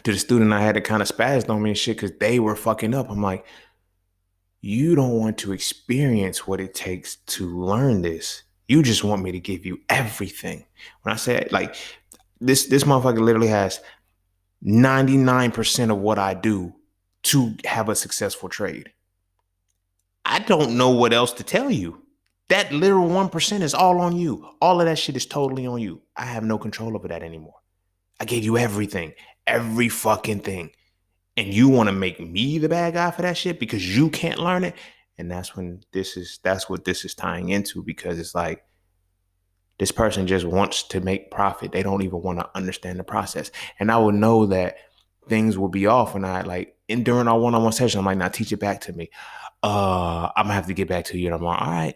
the student I had that kind of spazzed on me and shit because they were fucking up. I'm like, you don't want to experience what it takes to learn this. You just want me to give you everything. When I say, like, this motherfucker literally has 99% of what I do to have a successful trade. I don't know what else to tell you. That literal 1% is all on you. All of that shit is totally on you. I have no control over that anymore. I gave you everything, every fucking thing. And you want to make me the bad guy for that shit because you can't learn it. And that's what this is tying into, because it's like, this person just wants to make profit. They don't even want to understand the process. And I would know that things will be off when during our one-on-one session, I'm like, now teach it back to me. I'm gonna have to get back to you. And I'm like, all right.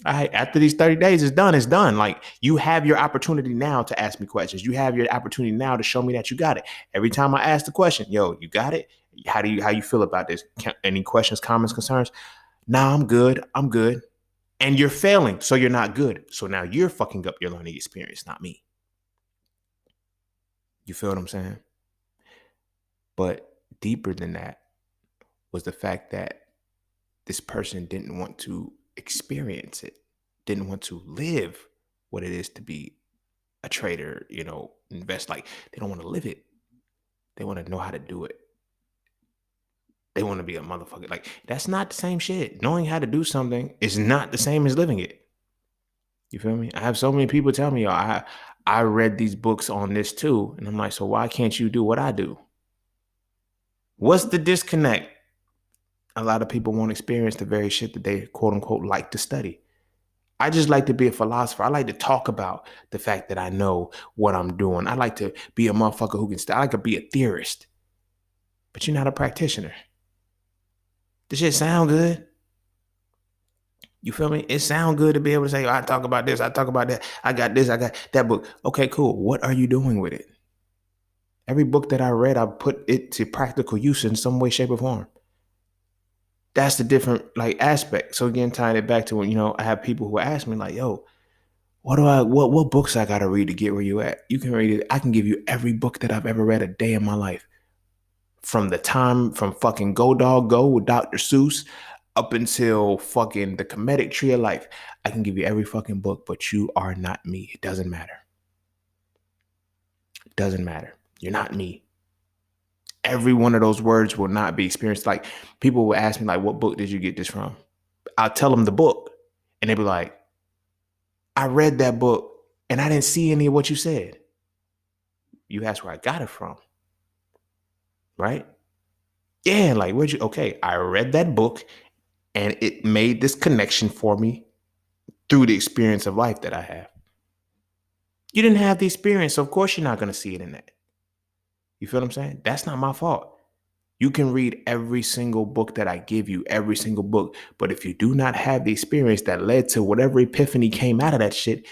After these 30 days, it's done. Like, you have your opportunity now to ask me questions. You have your opportunity now to show me that you got it. Every time I ask the question, yo, you got it? How you feel about this? Any questions, comments, concerns? Nah, I'm good. And you're failing, so you're not good. So now you're fucking up your learning experience, not me. You feel what I'm saying? But deeper than that was the fact that this person didn't want to experience it, didn't want to live what it is to be a trader, invest. Like, they don't want to live it. They want to know how to do it. They want to be a motherfucker. Like, that's not the same shit. Knowing how to do something is not the same as living it. You feel me? I have so many people tell me, I read these books on this too. And I'm like, so why can't you do what I do? What's the disconnect? A lot of people won't experience the very shit that they quote unquote like to study. I just like to be a philosopher. I like to talk about the fact that I know what I'm doing. I like to be a motherfucker who can I like to be a theorist. But you're not a practitioner. This shit sound good. You feel me? It sound good to be able to say, I talk about this, I talk about that, I got this, I got that book. Okay, cool. What are you doing with it? Every book that I read, I put it to practical use in some way, shape, or form. That's the different aspect. So again, tying it back to when, I have people who ask me like, yo, what books I gotta read to get where you at? You can read it. I can give you every book that I've ever read a day in my life. From fucking Go Dog Go with Dr. Seuss up until fucking The Comedic Tree of Life. I can give you every fucking book, but you are not me. It doesn't matter. It doesn't matter. You're not me. Every one of those words will not be experienced. Like, people will ask me, like, what book did you get this from? I'll tell them the book, and they'll be like, I read that book, and I didn't see any of what you said. You asked where I got it from, right? Yeah, like, okay, I read that book, and it made this connection for me through the experience of life that I have. You didn't have the experience, so of course you're not going to see it in that. You feel what I'm saying? That's not my fault. You can read every single book that I give you, every single book. But if you do not have the experience that led to whatever epiphany came out of that shit,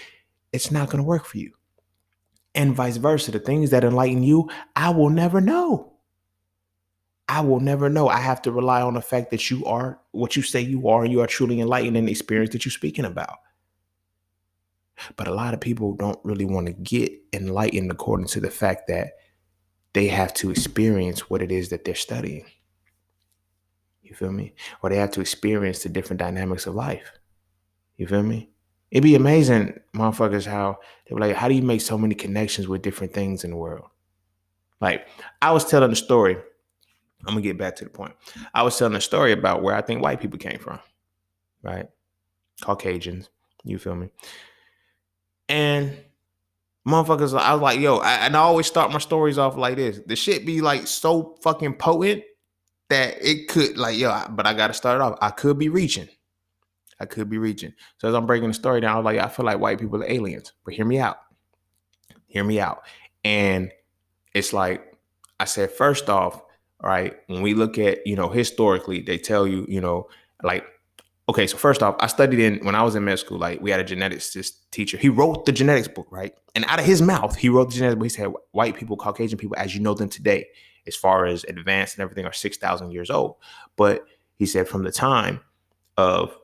it's not going to work for you. And vice versa. The things that enlighten you, I will never know. I will never know. I have to rely on the fact that you are what you say you are, and you are truly enlightened in the experience that you're speaking about. But a lot of people don't really want to get enlightened according to the fact that they have to experience what it is that they're studying. You feel me? Or they have to experience the different dynamics of life. You feel me? It'd be amazing, motherfuckers, how they were like, how do you make so many connections with different things in the world? Like, I was telling a story. I'm going to get back to the point. I was telling a story about where I think white people came from, right? Caucasians. You feel me? And motherfuckers, I was like, yo, and I always start my stories off like this. The shit be like so fucking potent that it could but I got to start it off. I could be reaching. So as I'm breaking the story down, I was like, I feel like white people are aliens, but hear me out. And it's like, I said, first off, right, when we look at, historically, they tell you, okay, so first off, I studied when I was in med school, like, we had a geneticist teacher. He wrote the genetics book, right? And out of his mouth, he wrote the genetics book. He said, white people, Caucasian people, as you know them today, as far as advanced and everything, are 6,000 years old. But he said from the time of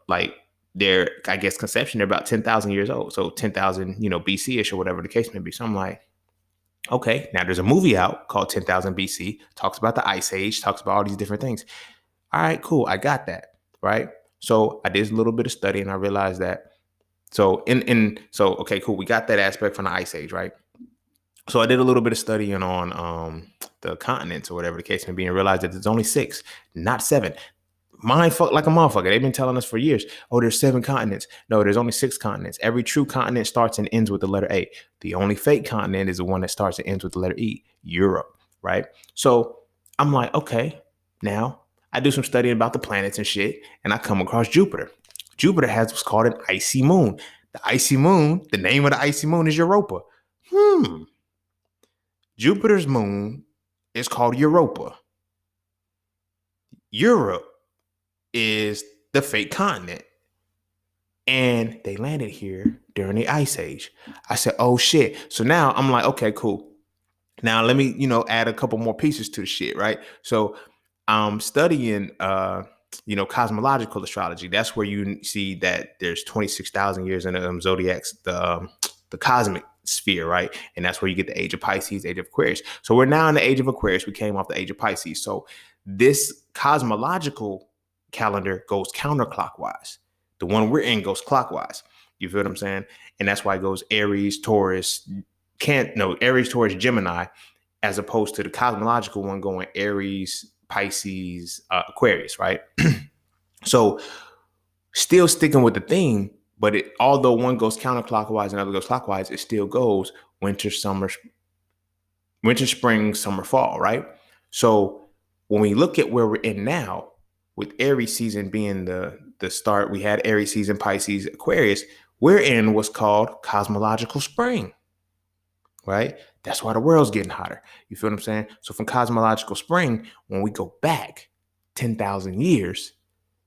their, I guess, conception, they're about 10,000 years old. So 10,000, BC-ish or whatever the case may be. So I'm like, okay, now there's a movie out called 10,000 BC, talks about the Ice Age, talks about all these different things. All right, cool. I got that, right? So I did a little bit of study and I realized that. So okay, cool. We got that aspect from the Ice Age, right? So I did a little bit of studying on the continents or whatever the case may be, and realized that there's only 6, not 7. Mind fuck like a motherfucker. They've been telling us for years, oh, there's 7 continents. No, there's only 6 continents. Every true continent starts and ends with the letter A. The only fake continent is the one that starts and ends with the letter E, Europe, right? So I'm like, okay, now I do some studying about the planets and shit, and I come across Jupiter. Jupiter has what's called an icy moon. The icy moon, the name of the icy moon is Europa. Jupiter's moon is called Europa. Europe is the fake continent. And they landed here during the Ice Age. I said, oh shit. So now I'm like, okay, cool. Now let me, add a couple more pieces to the shit, right? So I'm studying cosmological astrology. That's where you see that there's 26,000 years in the zodiacs, the cosmic sphere, right? And that's where you get the age of Pisces, age of Aquarius. So we're now in the age of Aquarius. We came off the age of Pisces. So this cosmological calendar goes counterclockwise. The one we're in goes clockwise. You feel what I'm saying? And that's why it goes Aries, Taurus, Aries, Taurus, Gemini, as opposed to the cosmological one going Aries, Pisces, Aquarius, right? So still sticking with the theme, but although one goes counterclockwise and another goes clockwise, it still goes winter, spring, summer, fall, right? So when we look at where we're in now, with Aries season being the start, we had Aries season, Pisces, Aquarius. We're in what's called cosmological spring, right? That's why the world's getting hotter. You feel what I'm saying? So from cosmological spring, when we go back 10,000 years,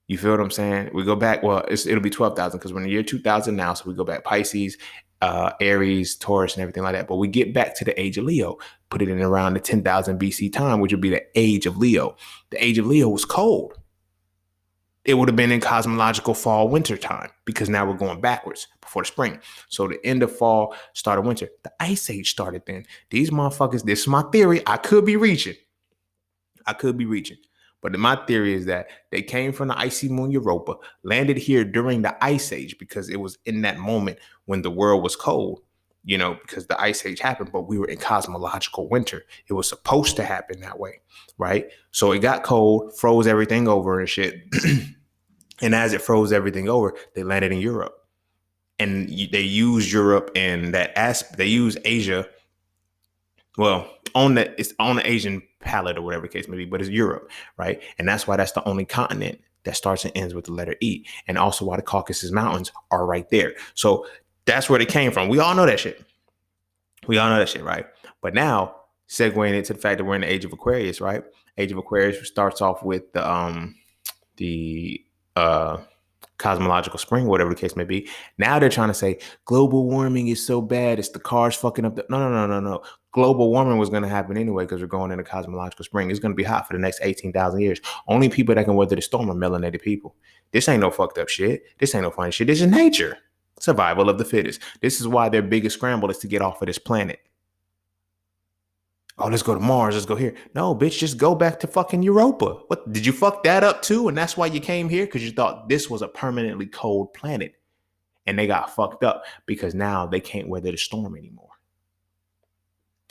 you feel what I'm saying? We go back, well, it'll be 12,000 because we're in the year 2000 now. So we go back Pisces, Aries, Taurus, and everything like that. But we get back to the age of Leo, put it in around the 10,000 BC time, which would be the age of Leo. The age of Leo was cold. It would have been in cosmological fall, winter time, because now we're going backwards before the spring. So the end of fall, start of winter. The ice age started then. These motherfuckers, this is my theory. I could be reaching. But my theory is that they came from the icy moon Europa, landed here during the ice age, because it was in that moment when the world was cold, because the ice age happened, but we were in cosmological winter. It was supposed to happen that way, right? So it got cold, froze everything over and shit. And as it froze everything over, they landed in Europe. And they used Europe and they use Asia. Well, it's on the Asian palette or whatever the case may be, but it's Europe, right? And that's why that's the only continent that starts and ends with the letter E. And also why the Caucasus Mountains are right there. So that's where they came from. We all know that shit. Right? But now, segueing into the fact that we're in the age of Aquarius, right? Age of Aquarius starts off with the cosmological spring, whatever the case may be. Now they're trying to say global warming is so bad, it's the cars fucking up. No. Global warming was going to happen anyway because we're going into cosmological spring. It's going to be hot for the next 18,000 years. Only people that can weather the storm are melanated people. This ain't no fucked up shit. This ain't no funny shit. This is nature. Survival of the fittest. This is why their biggest scramble is to get off of this planet. Oh, let's go to Mars. Let's go here. No, bitch, just go back to fucking Europa. What, did you fuck that up too? And that's why you came here? Because you thought this was a permanently cold planet. And they got fucked up because now they can't weather the storm anymore.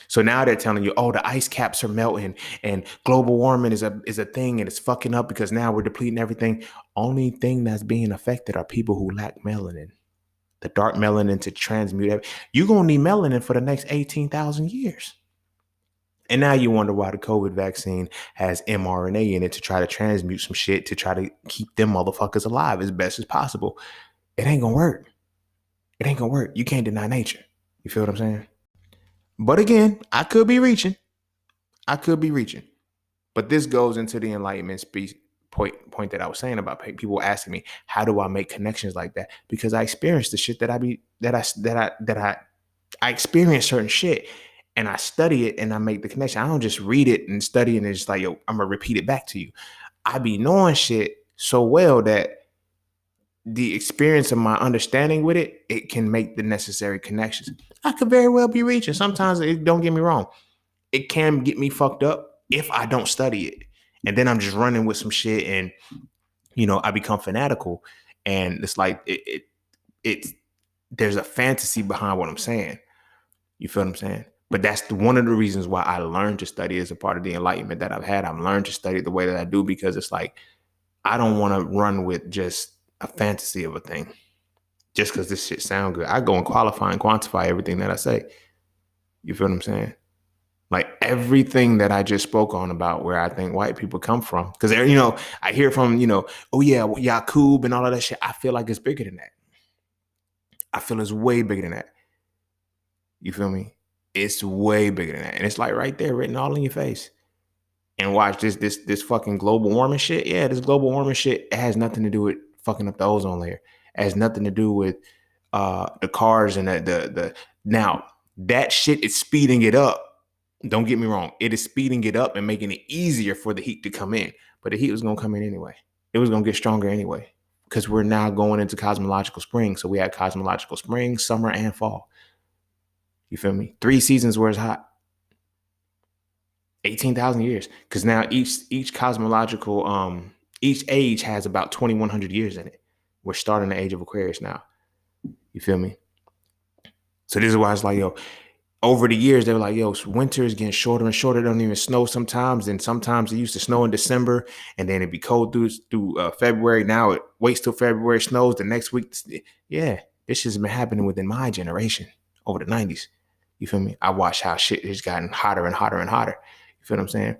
So now they're telling you, oh, the ice caps are melting and global warming is a thing and it's fucking up because now we're depleting everything. Only thing that's being affected are people who lack melanin. The dark melanin to transmute. You're going to need melanin for the next 18,000 years. And now you wonder why the COVID vaccine has mRNA in it to try to transmute some shit to try to keep them motherfuckers alive as best as possible. It ain't gonna work. You can't deny nature. You feel what I'm saying? But again, I could be reaching. But this goes into the Enlightenment point that I was saying about people asking me, how do I make connections like that? Because I experienced the shit I experience certain shit. And I study it and I make the connection. I don't just read it and study it and it's like, yo, I'm going to repeat it back to you. I be knowing shit so well that the experience of my understanding with it, it can make the necessary connections. I could very well be reaching. Sometimes, don't get me wrong, it can get me fucked up if I don't study it. And then I'm just running with some shit and, I become fanatical. And it's like, there's a fantasy behind what I'm saying. You feel what I'm saying? But that's one of the reasons why I learned to study as a part of the enlightenment that I've had. I've learned to study the way that I do because it's like, I don't want to run with just a fantasy of a thing just because this shit sound good. I go and qualify and quantify everything that I say. You feel what I'm saying? Like everything that I just spoke on about where I think white people come from. Because, I hear from, oh yeah, Yakub and all of that shit. I feel like it's bigger than that. I feel it's way bigger than that. You feel me? It's way bigger than that. And it's like right there, written all in your face. And watch this fucking global warming shit. Yeah, this global warming shit, it has nothing to do with fucking up the ozone layer. It has nothing to do with the cars and the now that shit is speeding it up. Don't get me wrong. It is speeding it up and making it easier for the heat to come in. But the heat was gonna come in anyway. It was going to get stronger anyway, because we're now going into cosmological spring. So we had cosmological spring, summer, and fall. You feel me? 3 seasons where it's hot. 18,000 years. Because now each cosmological, each age has about 2,100 years in it. We're starting the age of Aquarius now. You feel me? So this is why it's like, yo, over the years, they were like, yo, winter is getting shorter and shorter. It don't even snow sometimes. And sometimes it used to snow in December, and then it'd be cold through February. Now it waits till February, snows the next week. Yeah, this has been happening within my generation over the 90s. You feel me? I watched how shit has gotten hotter and hotter and hotter. You feel what I'm saying?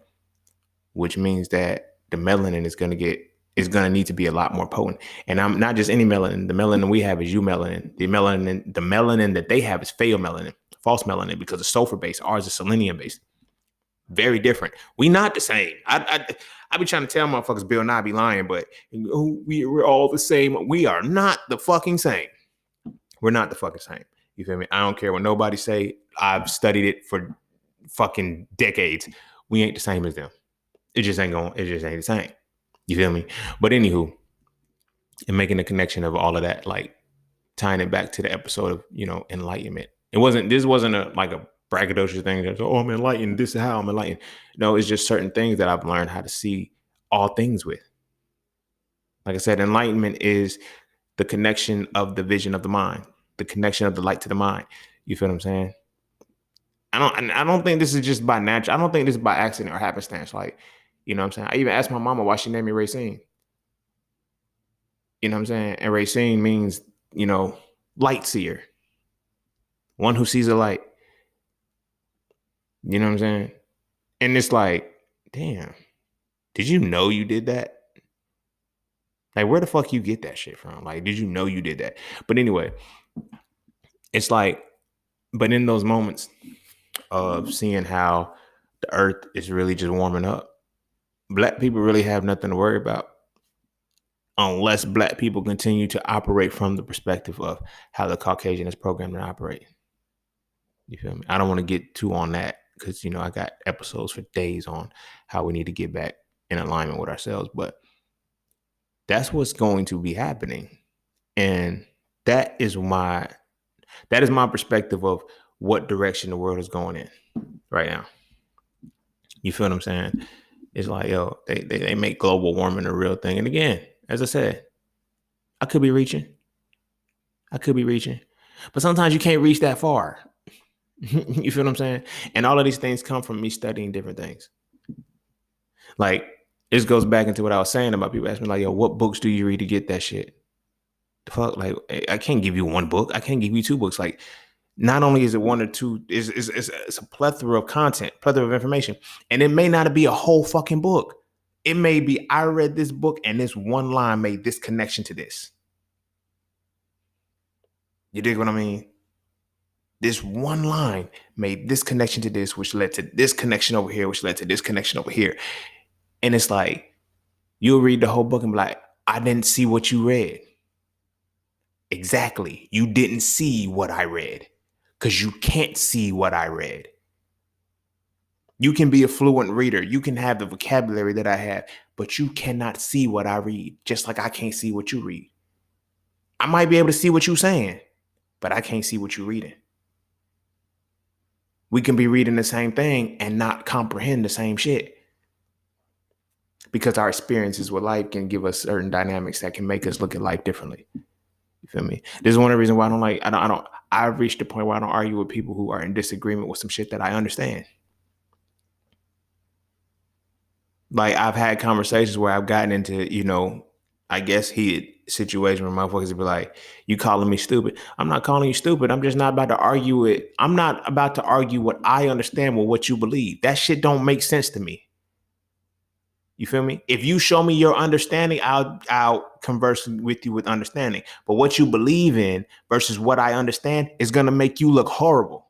Which means that the melanin is gonna need to be a lot more potent. And I'm not just any melanin. The melanin we have is eumelanin. The melanin that they have is pheomelanin, false melanin, because it's sulfur based. Ours is selenium based. Very different. We not the same. I be trying to tell motherfuckers Bill Nye be lying, but we're all the same. We are not the fucking same. We're not the fucking same. You feel me? I don't care what nobody say. I've studied it for fucking decades. We ain't the same as them. It just ain't the same. You feel me? But anywho, and making the connection of all of that, like tying it back to the episode of, enlightenment. This wasn't a braggadocious thing. That, oh, I'm enlightened. This is how I'm enlightened. No, it's just certain things that I've learned how to see all things with. Like I said, enlightenment is the connection of the vision of the mind, the connection of the light to the mind. You feel what I'm saying? I don't think this is just by natural. I don't think this is by accident or happenstance. Like, you know what I'm saying? I even asked my mama why she named me Racine. You know what I'm saying? And Racine means, light seer, one who sees a light. You know what I'm saying? And it's like, damn, did you know you did that? Like, where the fuck you get that shit from? Like, did you know you did that? But anyway, it's like, but in those moments of seeing how the earth is really just warming up, Black people really have nothing to worry about unless Black people continue to operate from the perspective of how the Caucasian is programmed to operate. You feel me? I don't want to get too on that because, I got episodes for days on how we need to get back in alignment with ourselves. But that's what's going to be happening. And that is my perspective of what direction the world is going in right now. You feel what I'm saying? It's like, yo, they make global warming a real thing. And again, as I said, I could be reaching. But sometimes you can't reach that far. You feel what I'm saying? And all of these things come from me studying different things. Like, this goes back into what I was saying about people asking me, like, yo, what books do you read to get that shit? The fuck? Like, I can't give you one book. I can't give you 2 books. Like, not only is it 1 or 2, it's a plethora of content, plethora of information. And it may not be a whole fucking book. It may be, I read this book and this one line made this connection to this. You dig what I mean? This one line made this connection to this, which led to this connection over here, which led to this connection over here. And it's like, you'll read the whole book and be like, I didn't see what you read. Exactly. You didn't see what I read because you can't see what I read. You can be a fluent reader. You can have the vocabulary that I have, but you cannot see what I read, just like I can't see what you read. I might be able to see what you're saying, but I can't see what you're reading. We can be reading the same thing and not comprehend the same shit because our experiences with life can give us certain dynamics that can make us look at life differently. You feel me? This is one of the reasons why I've reached the point where I don't argue with people who are in disagreement with some shit that I understand. Like, I've had conversations where I've gotten into, I guess heated situation where motherfuckers be like, you calling me stupid. I'm not calling you stupid. I'm just not about to argue it. I'm not about to argue what I understand with what you believe. That shit don't make sense to me. You feel me? If you show me your understanding, I'll converse with you with understanding. But what you believe in versus what I understand is going to make you look horrible.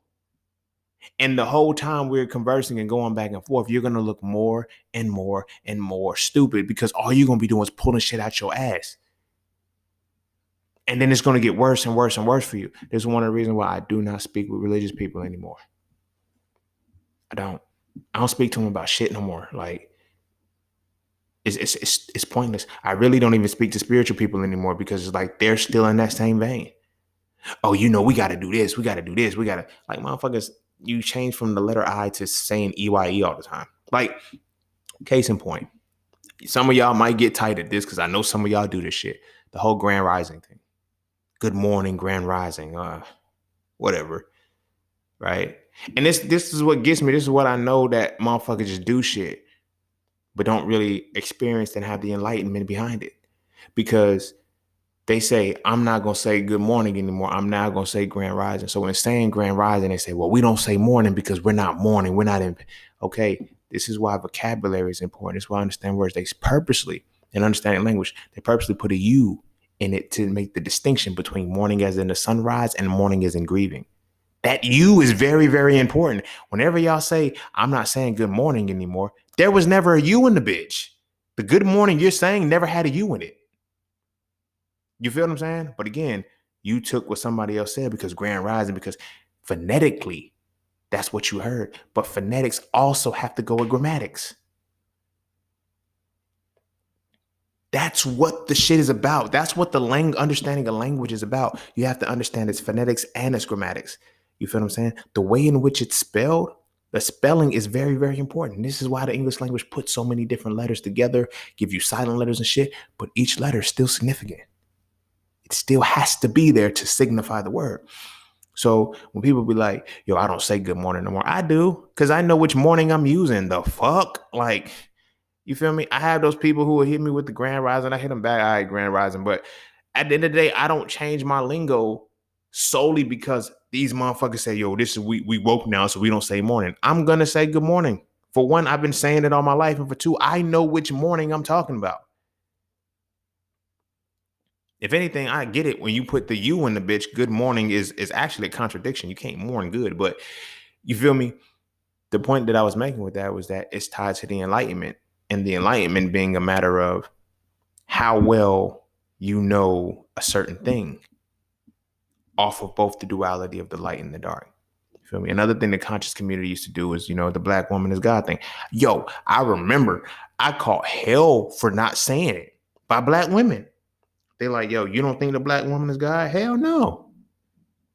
And the whole time we're conversing and going back and forth, you're going to look more and more and more stupid because all you're going to be doing is pulling shit out your ass. And then it's going to get worse and worse and worse for you. This is one of the reasons why I do not speak with religious people anymore. I don't speak to them about shit no more. Like, It's pointless. I really don't even speak to spiritual people anymore because it's like they're still in that same vein. Oh, we got to do this. We got to do this. We got to, like, motherfuckers, you change from the letter I to saying EYE all the time. Like, case in point, some of y'all might get tight at this because I know some of y'all do this shit. The whole Grand Rising thing. Good morning, Grand Rising. Whatever. Right? And this is what gets me. This is what I know, that motherfuckers just do shit, but don't really experience and have the enlightenment behind it. Because they say, I'm not going to say good morning anymore. I'm now going to say Grand Rising. So when saying Grand Rising, they say, well, we don't say morning because we're not morning. We're not in. Okay, this is why vocabulary is important. This is why I understand words. They purposely, in understanding language, they purposely put a U in it to make the distinction between morning as in the sunrise and morning as in grieving. That U is very, very important. Whenever y'all say, I'm not saying good morning anymore, there was never a U in the bitch. The good morning you're saying never had a U in it. You feel what I'm saying? But again, you took what somebody else said because Grand Rising, because phonetically, that's what you heard. But phonetics also have to go with grammatics. That's what the shit is about. That's what the understanding of language is about. You have to understand its phonetics and its grammatics. You feel what I'm saying? The way in which it's spelled, the spelling is very, very important. This is why the English language puts so many different letters together, give you silent letters and shit, but each letter is still significant. It still has to be there to signify the word. So when people be like, yo, I don't say good morning no more, I do, because I know which morning I'm using. The fuck? Like, you feel me? I have those people who will hit me with the Grand Rising. I hit them back, all right, Grand Rising. But at the end of the day, I don't change my lingo solely because these motherfuckers say, yo, this is we woke now, so we don't say morning. I'm gonna say good morning. For one, I've been saying it all my life. And for two, I know which morning I'm talking about. If anything, I get it when you put the U in the bitch. Good morning is actually a contradiction. You can't mourn good, but you feel me? The point that I was making with that was that it's tied to the Enlightenment, and the Enlightenment being a matter of how well you know a certain thing off of both the duality of the light and the dark. You feel me? Another thing the conscious community used to do is, the black woman is God thing. Yo, I remember I caught hell for not saying it by black women. They like, yo, you don't think the black woman is God? Hell no.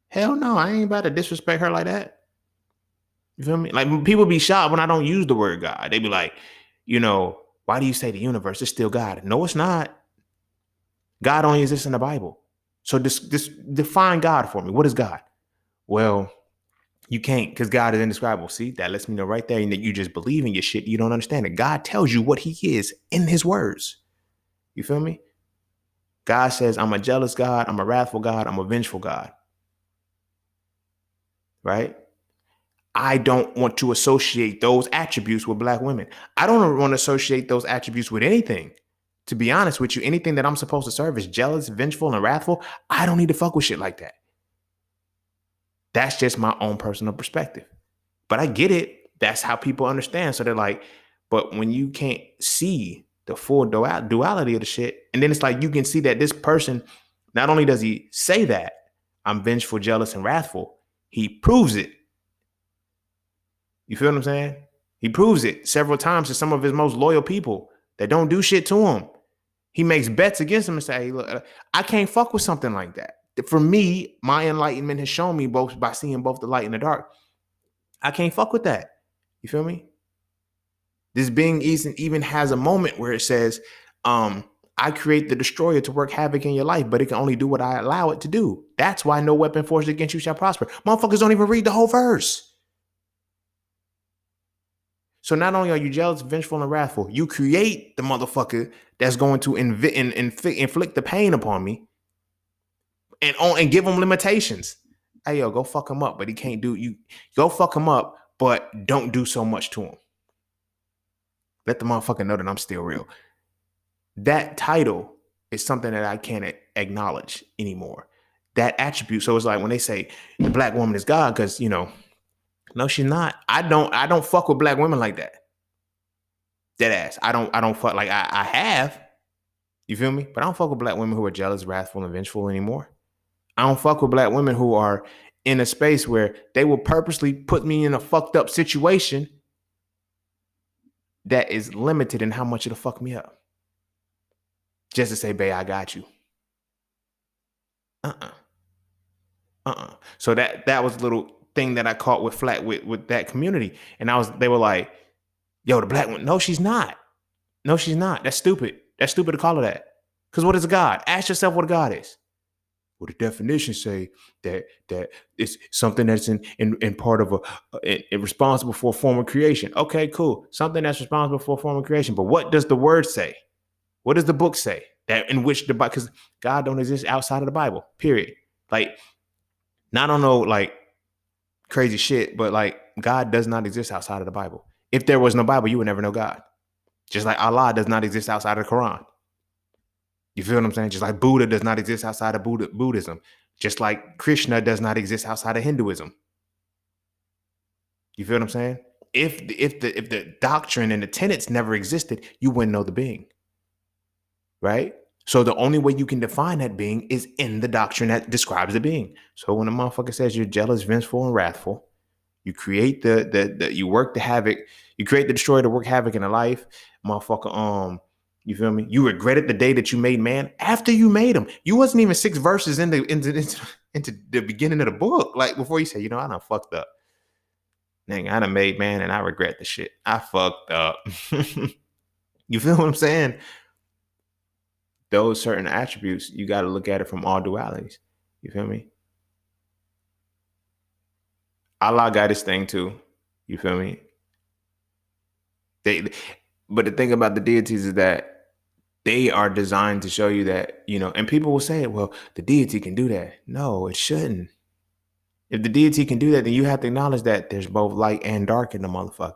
Hell no. I ain't about to disrespect her like that. You feel me? Like, people be shocked when I don't use the word God. They be like, why do you say the universe is still God? No, it's not. God only exists in the Bible. So this define God for me. What is God? Well, you can't, because God is indescribable. See, that lets me know right there that you just believe in your shit. You don't understand it. God tells you what he is in his words. You feel me? God says, I'm a jealous God, I'm a wrathful God, I'm a vengeful God. Right? I don't want to associate those attributes with black women. I don't want to associate those attributes with anything. To be honest with you, anything that I'm supposed to serve is jealous, vengeful, and wrathful. I don't need to fuck with shit like that. That's just my own personal perspective. But I get it. That's how people understand. So they're like, but when you can't see the full duality of the shit, and then it's like you can see that this person, not only does he say that I'm vengeful, jealous, and wrathful, he proves it. You feel what I'm saying? He proves it several times to some of his most loyal people that don't do shit to him. He makes bets against them and say, hey, look, I can't fuck with something like that. For me, my enlightenment has shown me both by seeing both the light and the dark. I can't fuck with that. You feel me? This being even has a moment where it says, I create the destroyer to work havoc in your life, but it can only do what I allow it to do. That's why no weapon forged against you shall prosper. Motherfuckers don't even read the whole verse. So not only are you jealous, vengeful, and wrathful, you create the motherfucker that's going to inflict the pain upon me and give him limitations. Hey, yo, go fuck him up, but he can't do you. Go fuck him up, but don't do so much to him. Let the motherfucker know that I'm still real. That title is something that I can't acknowledge anymore. That attribute. So it's like when they say the black woman is God, because, no, she's not. I don't fuck with black women like that. Dead ass. I don't fuck, like I have. You feel me? But I don't fuck with black women who are jealous, wrathful, and vengeful anymore. I don't fuck with black women who are in a space where they will purposely put me in a fucked up situation that is limited in how much it'll fuck me up. Just to say, babe, I got you. Uh-uh. So that was a little thing that I caught with flat with that community. And they were like, yo, the black one. No, she's not. No, she's not. That's stupid. That's stupid to call her that. Because what is a God? Ask yourself what a God is. Well, the definitions say that it's something that's in part of responsible for a form of creation. Okay, cool. Something that's responsible for a form of creation. But what does the word say? What does the book say? That in which the Bible, because God don't exist outside of the Bible. Period. Like, not on no like crazy shit, but like God does not exist outside of the Bible. If there was no Bible, you would never know God. Just like Allah does not exist outside of the Quran. You feel what I'm saying? Just like Buddha does not exist outside of Buddhism. Just like Krishna does not exist outside of Hinduism. You feel what I'm saying? If the doctrine and the tenets never existed, you wouldn't know the being. Right? So the only way you can define that being is in the doctrine that describes the being. So when a motherfucker says you're jealous, vengeful, and wrathful, you create you work the havoc, you create the destroyer to work havoc in a life, motherfucker. You feel me? You regretted the day that you made man after you made him. You wasn't even 6 verses into the beginning of the book. Like before you say, you know, I done fucked up. Dang, I done made man and I regret the shit. I fucked up. You feel what I'm saying? Those certain attributes, you got to look at it from all dualities. You feel me? Allah got his thing too. You feel me? But the thing about the deities is that they are designed to show you that, you know, and people will say, well, the deity can do that. No, it shouldn't. If the deity can do that, then you have to acknowledge that there's both light and dark in the motherfucker.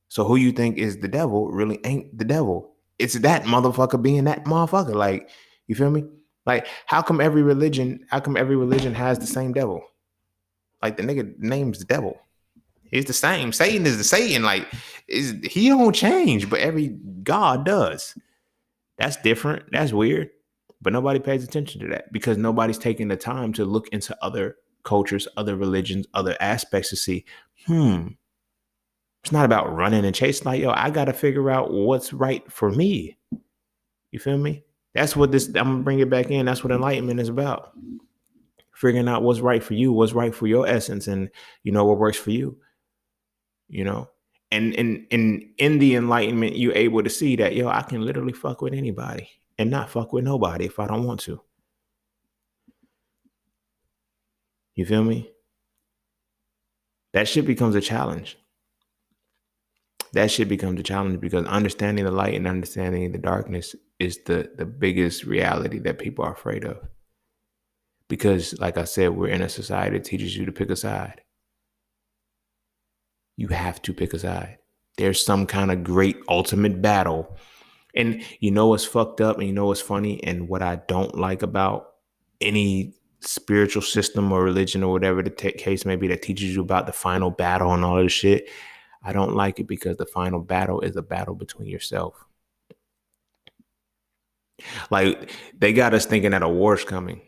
So who you think is the devil really ain't the devil. It's that motherfucker being that motherfucker. Like, you feel me? Like, how come every religion has the same devil? Like the nigga name's the devil. It's the same. Satan is the Satan. Like, he don't change, but every God does. That's different. That's weird. But nobody pays attention to that because nobody's taking the time to look into other cultures, other religions, other aspects to see, it's not about running and chasing. Like, yo, I got to figure out what's right for me. You feel me? That's what I'm going to bring it back in. That's what enlightenment is about. Figuring out what's right for you, what's right for your essence, and, you know, what works for you. You know? And in the enlightenment, you're able to see that, yo, I can literally fuck with anybody and not fuck with nobody if I don't want to. You feel me? That shit becomes a challenge. That shit becomes a challenge because understanding the light and understanding the darkness is the biggest reality that people are afraid of. Because, like I said, we're in a society that teaches you to pick a side. You have to pick a side. There's some kind of great ultimate battle. And you know what's fucked up and you know what's funny and what I don't like about any spiritual system or religion or whatever the case may be that teaches you about the final battle and all of this shit. I don't like it because the final battle is a battle between yourself. Like, they got us thinking that a war's coming.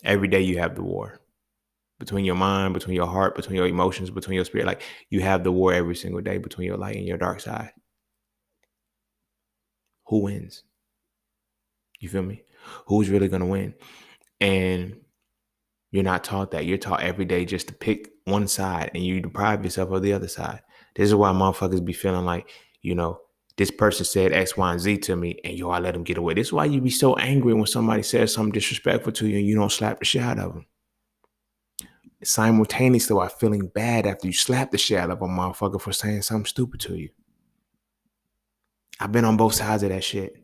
Every day you have the war. Between your mind, between your heart, between your emotions, between your spirit. Like, you have the war every single day between your light and your dark side. Who wins? You feel me? Who's really going to win? And you're not taught that. You're taught every day just to pick one side and you deprive yourself of the other side. This is why motherfuckers be feeling like, you know, this person said X, Y, and Z to me and yo, I let them get away. This is why you be so angry when somebody says something disrespectful to you and you don't slap the shit out of them. Simultaneously while feeling bad after you slap the shit out of a motherfucker for saying something stupid to you. I've been on both sides of that shit.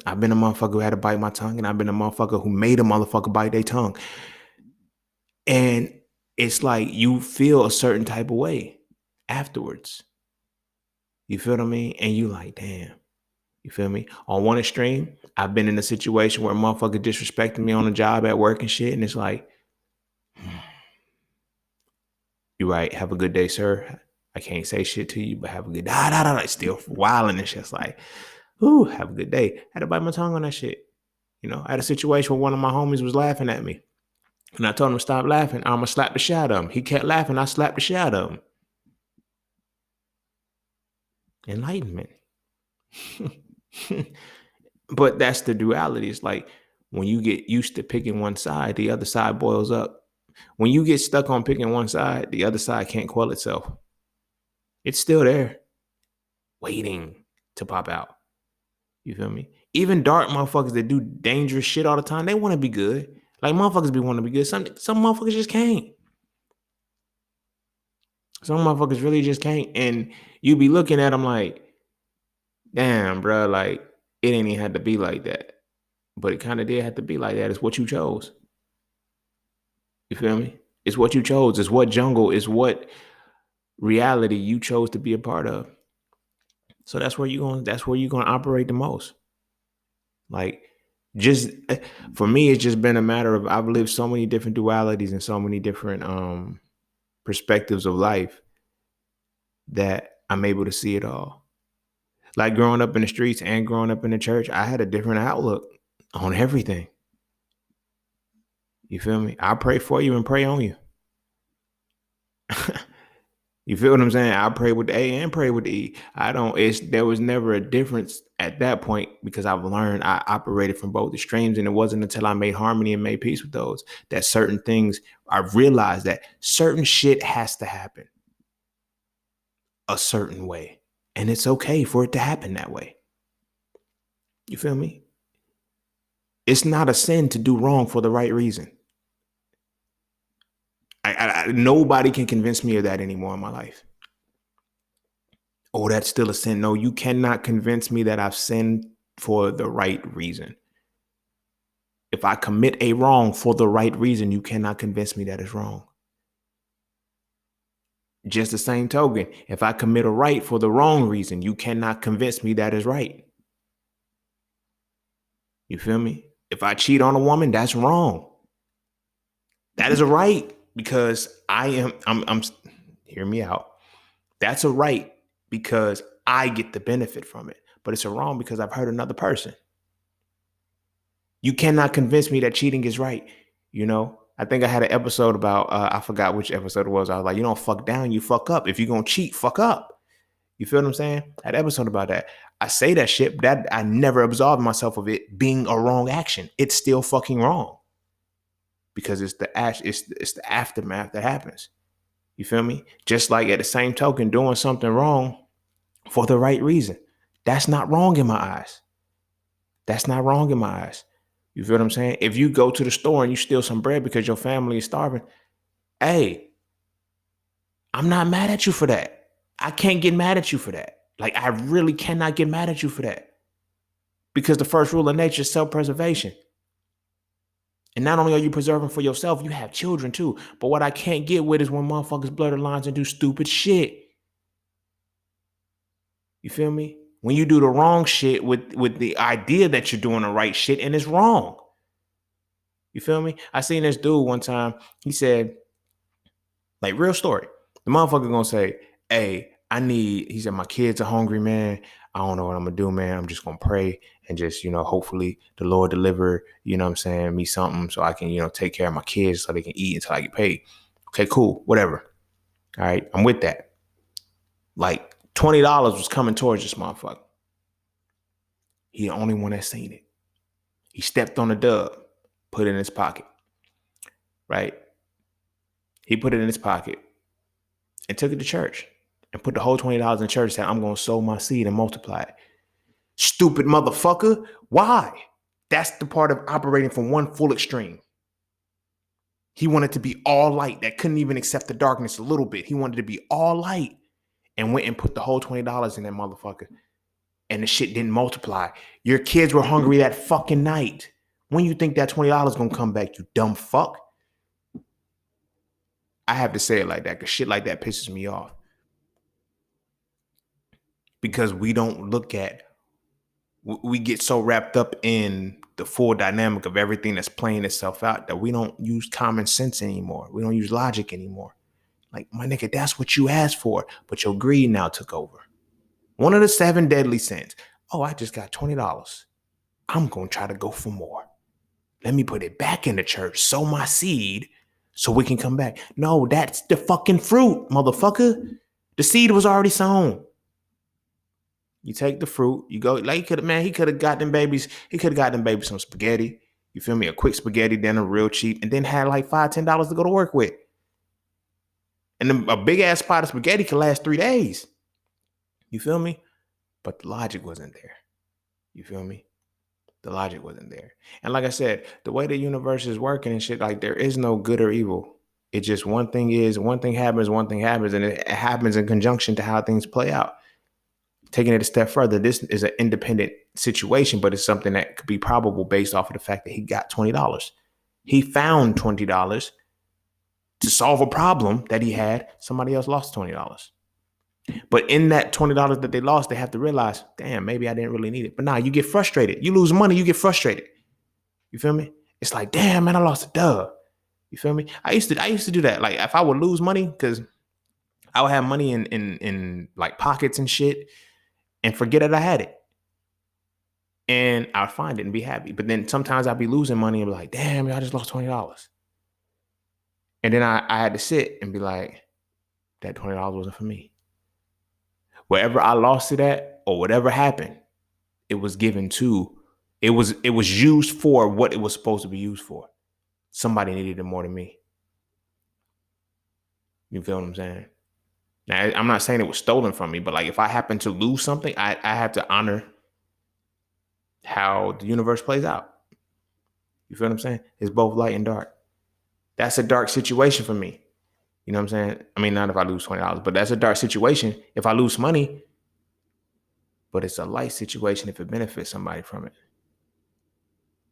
I've been a motherfucker who had to bite my tongue and I've been a motherfucker who made a motherfucker bite their tongue. And it's like you feel a certain type of way afterwards. You feel what I mean? And you like, damn. You feel me? On one extreme, I've been in a situation where a motherfucker disrespected me on a job at work and shit. And it's like, you right. Have a good day, sir. I can't say shit to you, but have a good day. Still wilding and shit. It's like, ooh, have a good day. I had to bite my tongue on that shit. You know, I had a situation where one of my homies was laughing at me. And I told him to stop laughing. I'm going to slap the shit out of him. He kept laughing. I slapped the shit out of him. Enlightenment. But that's the duality. It's like when you get used to picking one side, the other side boils up. When you get stuck on picking one side, the other side can't quell itself. It's still there, waiting to pop out. You feel me? Even dark motherfuckers that do dangerous shit all the time, they want to be good. Like motherfuckers be wanting to be good. Some motherfuckers just can't. Some motherfuckers really just can't. And you be looking at them like, damn, bro, like it ain't even had to be like that. But it kind of did have to be like that. It's what you chose. You feel me? It's what you chose. It's what jungle, it's what reality you chose to be a part of. So that's where you're gonna operate the most. Like just for me, it's just been a matter of I've lived so many different dualities and so many different perspectives of life that I'm able to see it all. Like growing up in the streets and growing up in the church, I had a different outlook on everything. You feel me? I pray for you and pray on you. You feel what I'm saying? I pray with the A and pray with the E. There was never a difference at that point because I've learned I operated from both extremes. And it wasn't until I made harmony and made peace with those that certain things, I realized that certain shit has to happen a certain way. And it's okay for it to happen that way. You feel me? It's not a sin to do wrong for the right reason. Nobody can convince me of that anymore in my life. Oh, that's still a sin. No, you cannot convince me that I've sinned for the right reason. If I commit a wrong for the right reason, you cannot convince me that it's wrong. Just the same token, if I commit a right for the wrong reason, you cannot convince me that is right. You feel me? If I cheat on a woman, that's wrong. That is a right because I'm hear me out. That's a right because I get the benefit from it, but it's a wrong because I've hurt another person. You cannot convince me that cheating is right. You know, I think I had an episode about, I forgot which episode it was. I was like, you don't fuck down, you fuck up. If you're going to cheat, fuck up. You feel what I'm saying? I had an episode about that. I say that shit, but that I never absolved myself of it being a wrong action. It's still fucking wrong because it's the aftermath that happens. You feel me? Just like at the same token, doing something wrong for the right reason. That's not wrong in my eyes. That's not wrong in my eyes. You feel what I'm saying? If you go to the store and you steal some bread because your family is starving, hey, I'm not mad at you for that. I can't get mad at you for that. Like, I really cannot get mad at you for that. Because the first rule of nature is self-preservation. And not only are you preserving for yourself, you have children too. But what I can't get with is when motherfuckers blur the lines and do stupid shit. You feel me? When you do the wrong shit with the idea that you're doing the right shit and it's wrong. You feel me? I seen this dude one time. He said, like, real story. The motherfucker gonna say, hey, he said, my kids are hungry, man. I don't know what I'm gonna do, man. I'm just gonna pray and just, hopefully the Lord deliver, what I'm saying, me something so I can, take care of my kids so they can eat until I get paid. Okay, cool, whatever. All right, I'm with that. Like $20 was coming towards this motherfucker. He the only one that seen it. He stepped on the dub, put it in his pocket, right? He put it in his pocket and took it to church and put the whole $20 in church and said, I'm going to sow my seed and multiply it. Stupid motherfucker. Why? That's the part of operating from one full extreme. He wanted to be all light. That couldn't even accept the darkness a little bit. He wanted to be all light and went and put the whole $20 in that motherfucker. And the shit didn't multiply. Your kids were hungry that fucking night. When you think that $20 gonna come back, you dumb fuck? I have to say it like that because shit like that pisses me off. Because we get so wrapped up in the full dynamic of everything that's playing itself out that we don't use common sense anymore. We don't use logic anymore. Like, my nigga, that's what you asked for, but your greed now took over. One of the 7 deadly sins. Oh, I just got $20. I'm going to try to go for more. Let me put it back in the church, sow my seed so we can come back. No, that's the fucking fruit, motherfucker. The seed was already sown. You take the fruit, you go, like, he could have got them babies, some spaghetti. You feel me? A quick spaghetti dinner, real cheap, and then had like $5, $10 to go to work with. And then a big ass pot of spaghetti could last 3 days. You feel me? But the logic wasn't there. You feel me? The logic wasn't there. And like I said, the way the universe is working and shit, like there is no good or evil. It just one thing happens, and it happens in conjunction to how things play out. Taking it a step further, this is an independent situation, but it's something that could be probable based off of the fact that he got $20. He found $20 to solve a problem that he had. Somebody else lost $20. But in that $20 that they lost, they have to realize, damn, maybe I didn't really need it. But now you get frustrated. You lose money, you get frustrated. You feel me? It's like, damn, man, I lost a dub. You feel me? I used to do that. Like if I would lose money, because I would have money in like pockets and shit and forget that I had it. And I'd find it and be happy. But then sometimes I'd be losing money and be like, damn, I just lost $20. And then I had to sit and be like, that $20 wasn't for me. Wherever I lost it at or whatever happened, it was given to, it was used for what it was supposed to be used for. Somebody needed it more than me. You feel what I'm saying? Now, I'm not saying it was stolen from me, but like if I happen to lose something, I have to honor how the universe plays out. You feel what I'm saying? It's both light and dark. That's a dark situation for me. You know what I'm saying? I mean, not if I lose $20, but that's a dark situation if I lose money. But it's a light situation if it benefits somebody from it.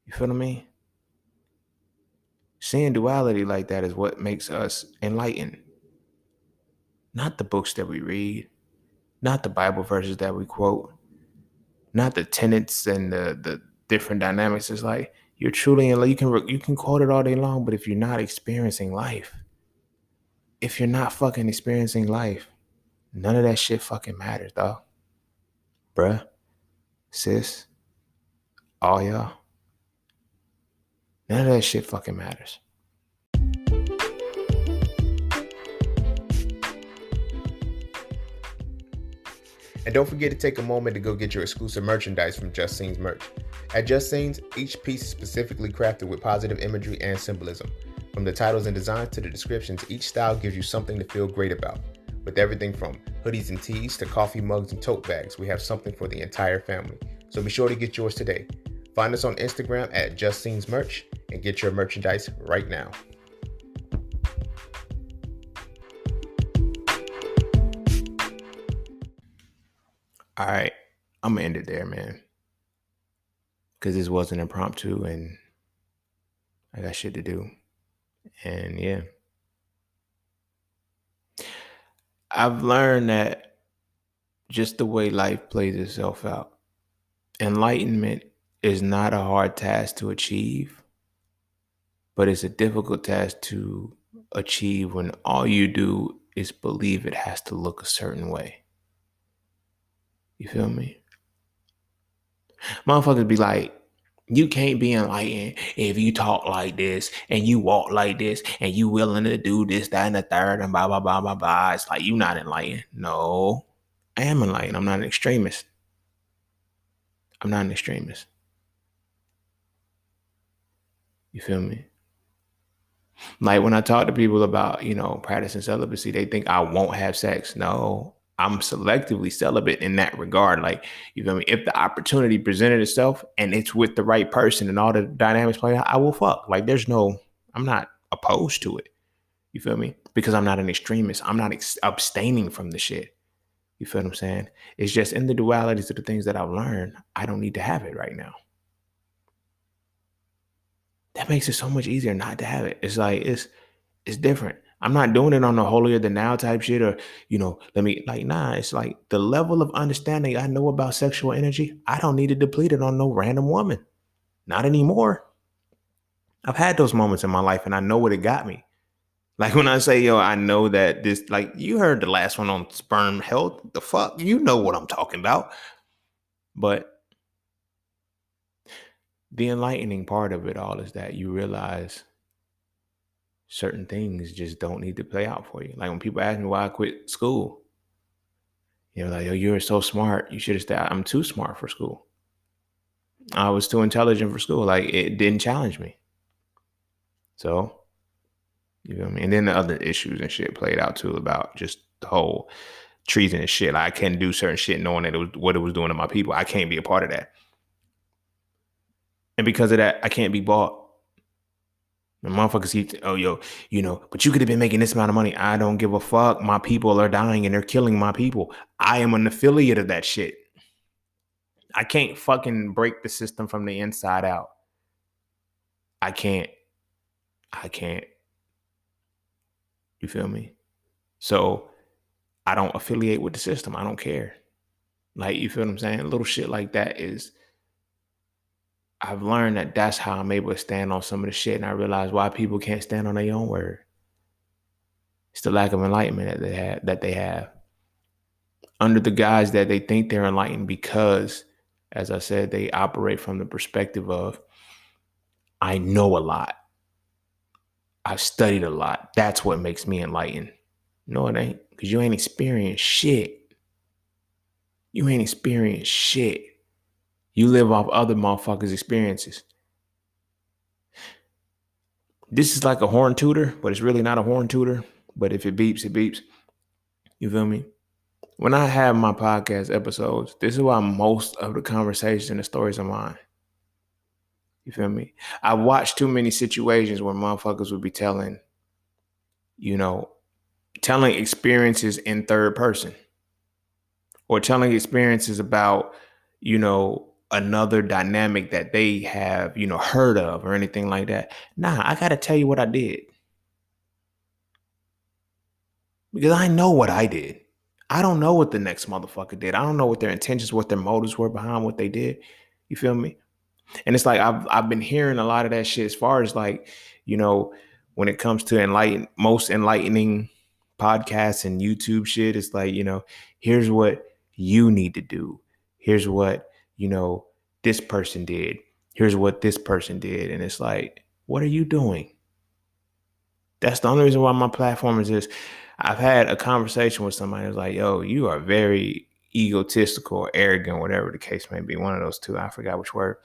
You feel what I mean? Seeing duality like that is what makes us enlightened. Not the books that we read, not the Bible verses that we quote, not the tenets and the different dynamics. It's like you're truly in. You can quote it all day long, but if you're not experiencing life, none of that shit fucking matters, dog. Bruh, sis, all y'all, none of that shit fucking matters. And don't forget to take a moment to go get your exclusive merchandise from Just Scenes merch. At Just Scenes, each piece is specifically crafted with positive imagery and symbolism. From the titles and designs to the descriptions, each style gives you something to feel great about. With everything from hoodies and tees to coffee mugs and tote bags, we have something for the entire family. So be sure to get yours today. Find us on Instagram at Just Scenes merch and get your merchandise right now. All right, I'm gonna end it there, man, because this wasn't impromptu and I got shit to do. And yeah, I've learned that just the way life plays itself out, enlightenment is not a hard task to achieve, but it's a difficult task to achieve when all you do is believe it has to look a certain way. You feel me? Motherfuckers be like, you can't be enlightened if you talk like this and you walk like this and you willing to do this, that, and the third, and blah, blah, blah, blah, blah. It's like, you not enlightened. No, I am enlightened. I'm not an extremist. You feel me? Like when I talk to people about, practicing celibacy, they think I won't have sex. No, I'm selectively celibate in that regard. Like, you feel me? If the opportunity presented itself and it's with the right person and all the dynamics play out, I will fuck. Like I'm not opposed to it. You feel me? Because I'm not an extremist. I'm not abstaining from the shit. You feel what I'm saying? It's just in the dualities of the things that I've learned, I don't need to have it right now. That makes it so much easier not to have it. It's like, it's different. I'm not doing it on the holier than now type shit or, it's like the level of understanding I know about sexual energy, I don't need to deplete it on no random woman. Not anymore. I've had those moments in my life and I know what it got me. Like when I say, I know that this, like you heard the last one on sperm health, the fuck, you know what I'm talking about. But the enlightening part of it all is that you realize certain things just don't need to play out for you. Like when people ask me why I quit school, Like, yo, you're so smart. You should have stayed. I'm too smart for school. I was too intelligent for school. Like, it didn't challenge me. So, you feel me? And then the other issues and shit played out too about just the whole treason and shit. Like, I couldn't do certain shit knowing that it was what it was doing to my people. I can't be a part of that. And because of that, I can't be bought. The motherfuckers keep, oh, yo, but you could have been making this amount of money. I don't give a fuck. My people are dying and they're killing my people. I am an affiliate of that shit. I can't fucking break the system from the inside out. I can't. You feel me? So I don't affiliate with the system. I don't care. Like, you feel what I'm saying? Little shit like that is, I've learned that that's how I'm able to stand on some of the shit. And I realize why people can't stand on their own word. It's the lack of enlightenment that they have. Under the guise that they think they're enlightened because, as I said, they operate from the perspective of, I know a lot. I've studied a lot. That's what makes me enlightened. No, it ain't. Because you ain't experienced shit. You ain't experienced shit. You live off other motherfuckers' experiences. This is like a horn tutor, but it's really not a horn tutor. But if it beeps, it beeps. You feel me? When I have my podcast episodes, this is why most of the conversation and the stories are mine. You feel me? I watched too many situations where motherfuckers would be telling experiences in third person, or telling experiences about, another dynamic that they have, heard of or anything like that. Nah, I got to tell you what I did. Because I know what I did. I don't know what the next motherfucker did. I don't know what their intentions, what their motives were behind what they did. You feel me? And it's like I've been hearing a lot of that shit as far as like, when it comes to most enlightening podcasts and YouTube shit. It's like, here's what you need to do. Here's what, this person did. Here's what this person did. And it's like, what are you doing? That's the only reason why my platform is this. I've had a conversation with somebody who's like, yo, you are very egotistical or arrogant, whatever the case may be. One of those two. I forgot which word.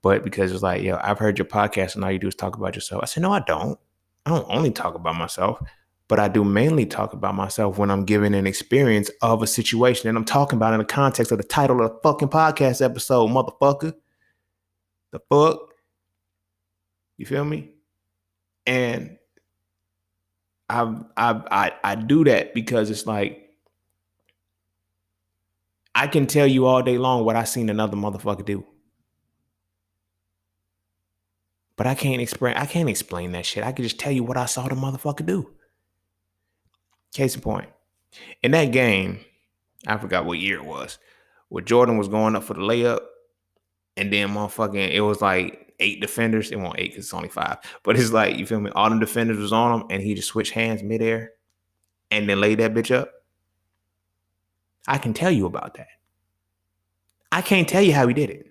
But because it's like, yo, I've heard your podcast and all you do is talk about yourself. I said, no, I don't. I don't only talk about myself, but I do mainly talk about myself when I'm giving an experience of a situation. And I'm talking about in the context of the title of the fucking podcast episode, motherfucker. The fuck? You feel me? And I do that because it's like, I can tell you all day long what I seen another motherfucker do. But I can't explain that shit. I can just tell you what I saw the motherfucker do. Case in point. In that game, I forgot what year it was, where Jordan was going up for the layup, and then motherfucking, it was like 8 defenders. It wasn't 8 because it's only 5. But it's like, you feel me? All them defenders was on him, and he just switched hands midair and then laid that bitch up. I can tell you about that. I can't tell you how he did it.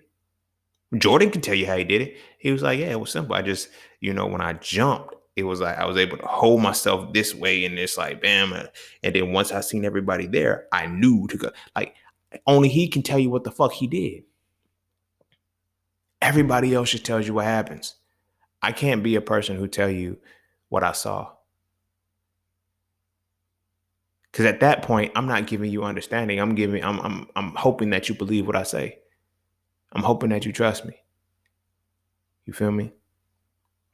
Jordan can tell you how he did it. He was like, yeah, it was simple. I just, when I jumped, it was like I was able to hold myself this way and it's like, bam. And then once I seen everybody there, I knew to go. Like, only he can tell you what the fuck he did. Everybody else just tells you what happens. I can't be a person who tell you what I saw. Because at that point, I'm not giving you understanding. I'm hoping that you believe what I say. I'm hoping that you trust me. You feel me?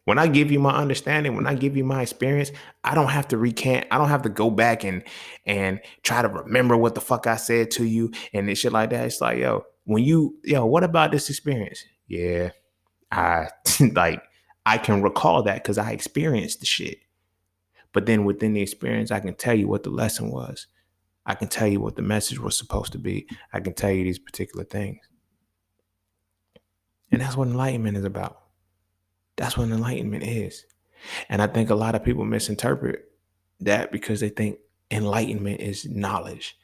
When I give you my understanding, when I give you my experience, I don't have to recant. I don't have to go back and try to remember what the fuck I said to you and shit like that. It's like, what about this experience? Yeah, I I can recall that because I experienced the shit. But then within the experience, I can tell you what the lesson was. I can tell you what the message was supposed to be. I can tell you these particular things. And that's what enlightenment is about. That's what enlightenment is. And I think a lot of people misinterpret that because they think enlightenment is knowledge.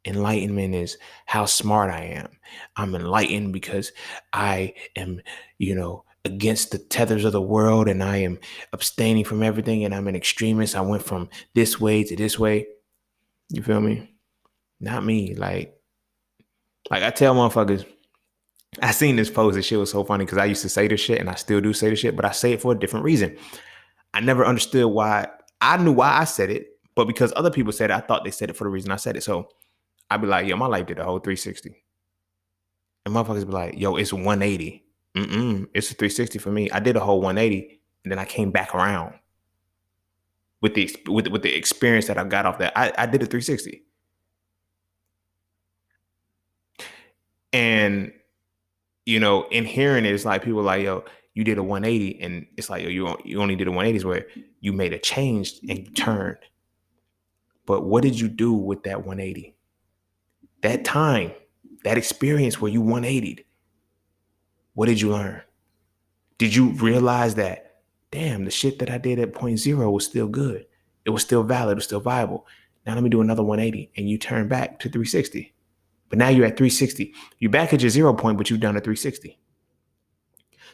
Enlightenment is how smart I am. I'm enlightened because I am, against the tethers of the world and I am abstaining from everything and I'm an extremist. I went from this way to this way. You feel me? Not me. Like I tell motherfuckers, I seen this post. This shit was so funny because I used to say this shit and I still do say this shit, but I say it for a different reason. I never understood why. I knew why I said it, but because other people said it, I thought they said it for the reason I said it. So I'd be like, yo, my life did a whole 360. And motherfuckers be like, yo, it's 180. It's a 360 for me. I did a whole 180 and then I came back around with the experience that I got off that. I did a 360. And in hearing it, it's like people are like, yo, you did a 180, and it's like, yo, you only did a 180 where you made a change and you turned. But what did you do with that 180? That time, that experience where you 180'd, what did you learn? Did you realize that, damn, the shit that I did at point zero was still good? It was still valid, it was still viable. Now let me do another 180, and you turn back to 360. But now you're at 360. You're back at your 0 point, but you've done a 360.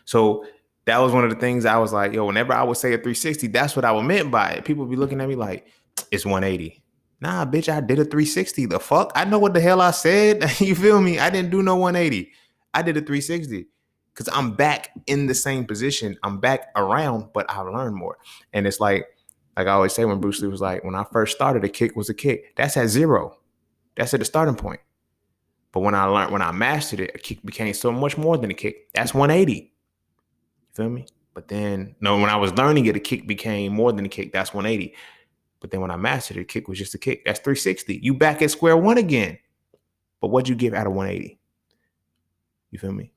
So that was one of the things I was like, yo, whenever I would say a 360, that's what I would meant by it. People would be looking at me like, it's 180. Nah, bitch, I did a 360. The fuck? I know what the hell I said. You feel me? I didn't do no 180. I did a 360 because I'm back in the same position. I'm back around, but I learned more. And it's like I always say when Bruce Lee was like, when I first started, a kick was a kick. That's at 0. That's at the starting point. But when I mastered it, a kick became so much more than a kick. That's 180. Feel me? But then, no, when I was learning it, a kick became more than a kick. That's 180. But then when I mastered it, a kick was just a kick. That's 360. You back at square one again. But what'd you get out of 180? You feel me?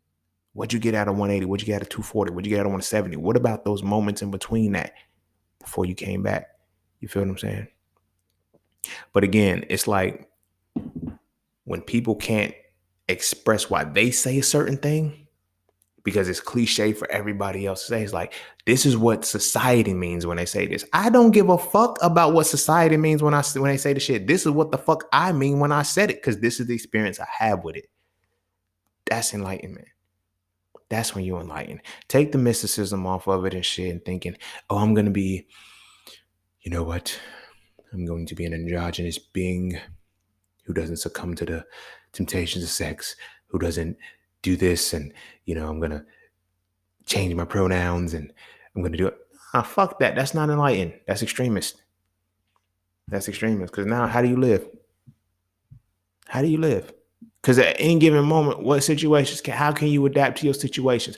What'd you get out of 180? What'd you get out of 240? What'd you get out of 170? What about those moments in between that before you came back? You feel what I'm saying? But again, it's like when people can't express why they say a certain thing, because it's cliche for everybody else to say. It's like, this is what society means when they say this. I don't give a fuck about what society means when they say the shit. This is what the fuck I mean when I said it, because this is the experience I have with it. That's enlightenment. That's when you enlighten. Take the mysticism off of it and shit and thinking, oh, I'm going to be, you know what? I'm going to be an androgynous being who doesn't succumb to the temptations of sex, who doesn't do this, and, I'm going to change my pronouns and I'm going to do it. Fuck that. That's not enlightened. That's extremist. That's extremist. Because now, how do you live? How do you live? Because at any given moment, what situations how can you adapt to your situations?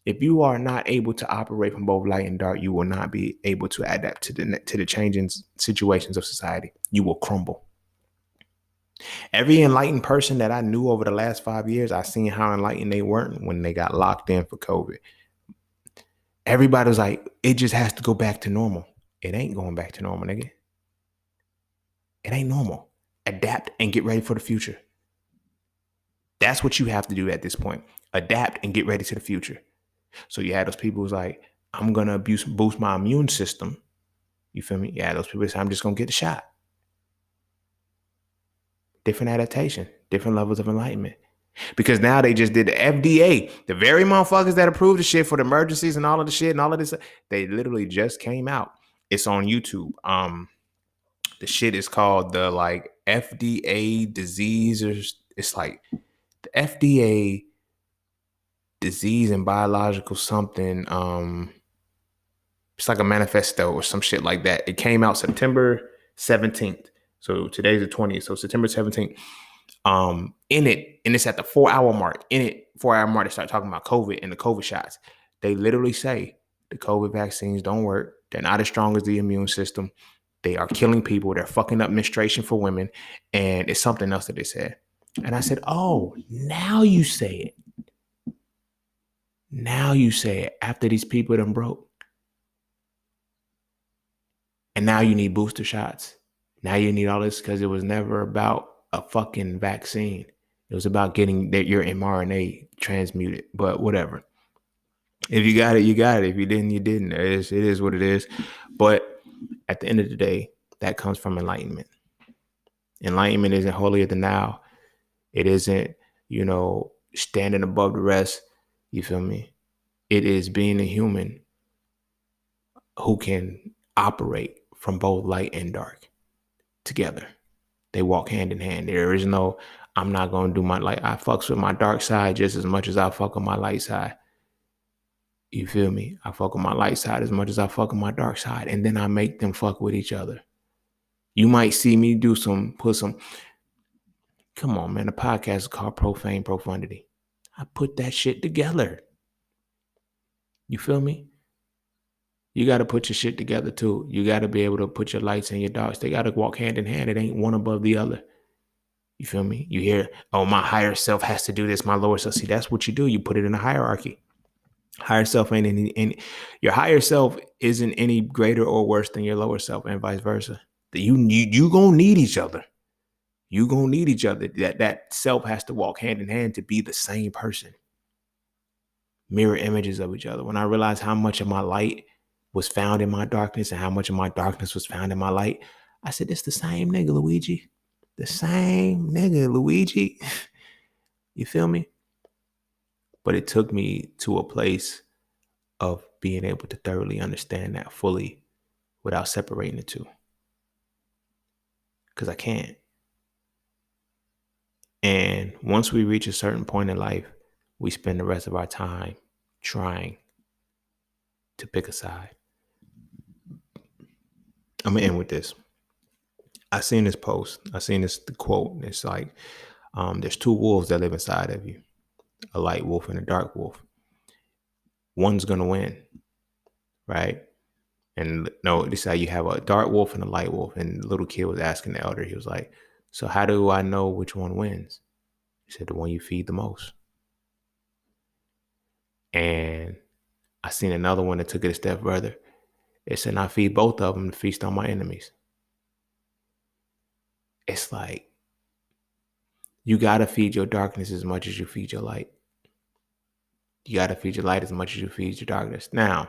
If you are not able to operate from both light and dark, you will not be able to adapt to the changing situations of society. You will crumble. Every enlightened person that I knew over the last 5 years, I seen how enlightened they weren't when they got locked in for COVID. Everybody was like, it just has to go back to normal. It ain't going back to normal, nigga. It ain't normal. Adapt and get ready for the future. That's what you have to do at this point. Adapt and get ready to the future. So you had those people who's like, I'm going to boost my immune system. You feel me? Yeah, those people say, I'm just going to get the shot. Different adaptation, different levels of enlightenment. Because now they just did the FDA, the very motherfuckers that approved the shit for the emergencies and all of the shit and all of this, they literally just came out. It's on YouTube. The shit is called the like FDA disease, or it's like the FDA disease and biological something. It's like a manifesto or some shit like that. It came out September 17th. So today's the 20th. So September 17th. In it, and it's at the 4-hour mark. In it, 4-hour mark, they start talking about COVID and the COVID shots. They literally say the COVID vaccines don't work. They're not as strong as the immune system. They are killing people. They're fucking up menstruation for women. And it's something else that they said. And I said, oh, now you say it. Now you say it after these people done broke. And now you need booster shots. Now you need all this because it was never about a fucking vaccine. It was about getting your mRNA transmuted, but whatever. If you got it, you got it. If you didn't, you didn't. It is what it is. But at the end of the day, that comes from enlightenment. Enlightenment isn't holier than thou. It isn't, standing above the rest. You feel me? It is being a human who can operate from both light and dark together. They walk hand in hand. There is no, I'm not going to do my light. I fucks with my dark side just as much as I fuck with my light side. You feel me? I fuck with my light side as much as I fuck with my dark side. And then I make them fuck with each other. You might see me come on, man. The podcast is called Profane Profundity. I put that shit together. You feel me? You got to put your shit together too. You got to be able to put your lights and your darks. They got to walk hand in hand. It ain't one above the other. You feel me? You hear, oh, my higher self has to do this. My lower self. See, that's what you do. You put it in a hierarchy. Higher self ain't any your higher self isn't any greater or worse than your lower self, and vice versa. You gonna need each other. You gonna need each other. That self has to walk hand in hand to be the same person. Mirror images of each other. When I realized how much of my light was found in my darkness and how much of my darkness was found in my light, I said, it's the same nigga, Luigi. The same nigga, Luigi. You feel me? But it took me to a place of being able to thoroughly understand that fully without separating the two. Because I can't. And once we reach a certain point in life, we spend the rest of our time trying to pick a side. I'm going to end with this. I seen this post. I seen this quote. It's like, there's two wolves that live inside of you, a light wolf and a dark wolf. One's going to win, right? And no, this is how you have a dark wolf and a light wolf. And the little kid was asking the elder, he was like, so how do I know which one wins? He said, the one you feed the most. And I seen another one that took it a step further. It said, I feed both of them to feast on my enemies. It's like, you got to feed your darkness as much as you feed your light. You got to feed your light as much as you feed your darkness. Now,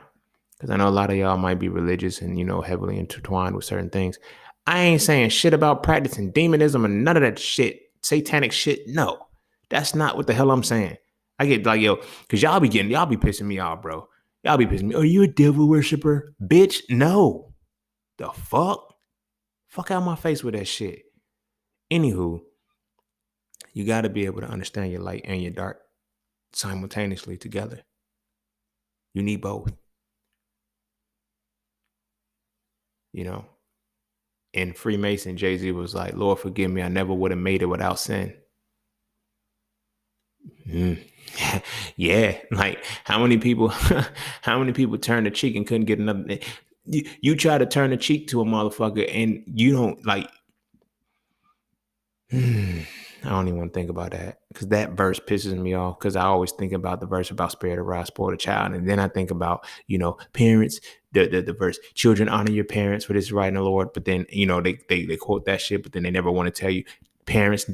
because I know a lot of y'all might be religious and, heavily intertwined with certain things. I ain't saying shit about practicing demonism and none of that shit, satanic shit. No, that's not what the hell I'm saying. I get like, yo, because y'all be pissing me off, bro. Y'all be pissing me. Are you a devil worshiper? Bitch, no. The fuck? Fuck out my face with that shit. Anywho, you got to be able to understand your light and your dark simultaneously together. You need both. In Freemason, Jay-Z was like, Lord, forgive me. I never would have made it without sin. Yeah. Like how many people turned the cheek and couldn't get another? You try to turn the cheek to a motherfucker and you don't like, I don't even want to think about that because that verse pisses me off because I always think about the verse about spare the rod, spoil the child. And then I think about, parents, the verse, children, honor your parents for this right in the Lord. But then, they quote that shit, but then they never want to tell you parents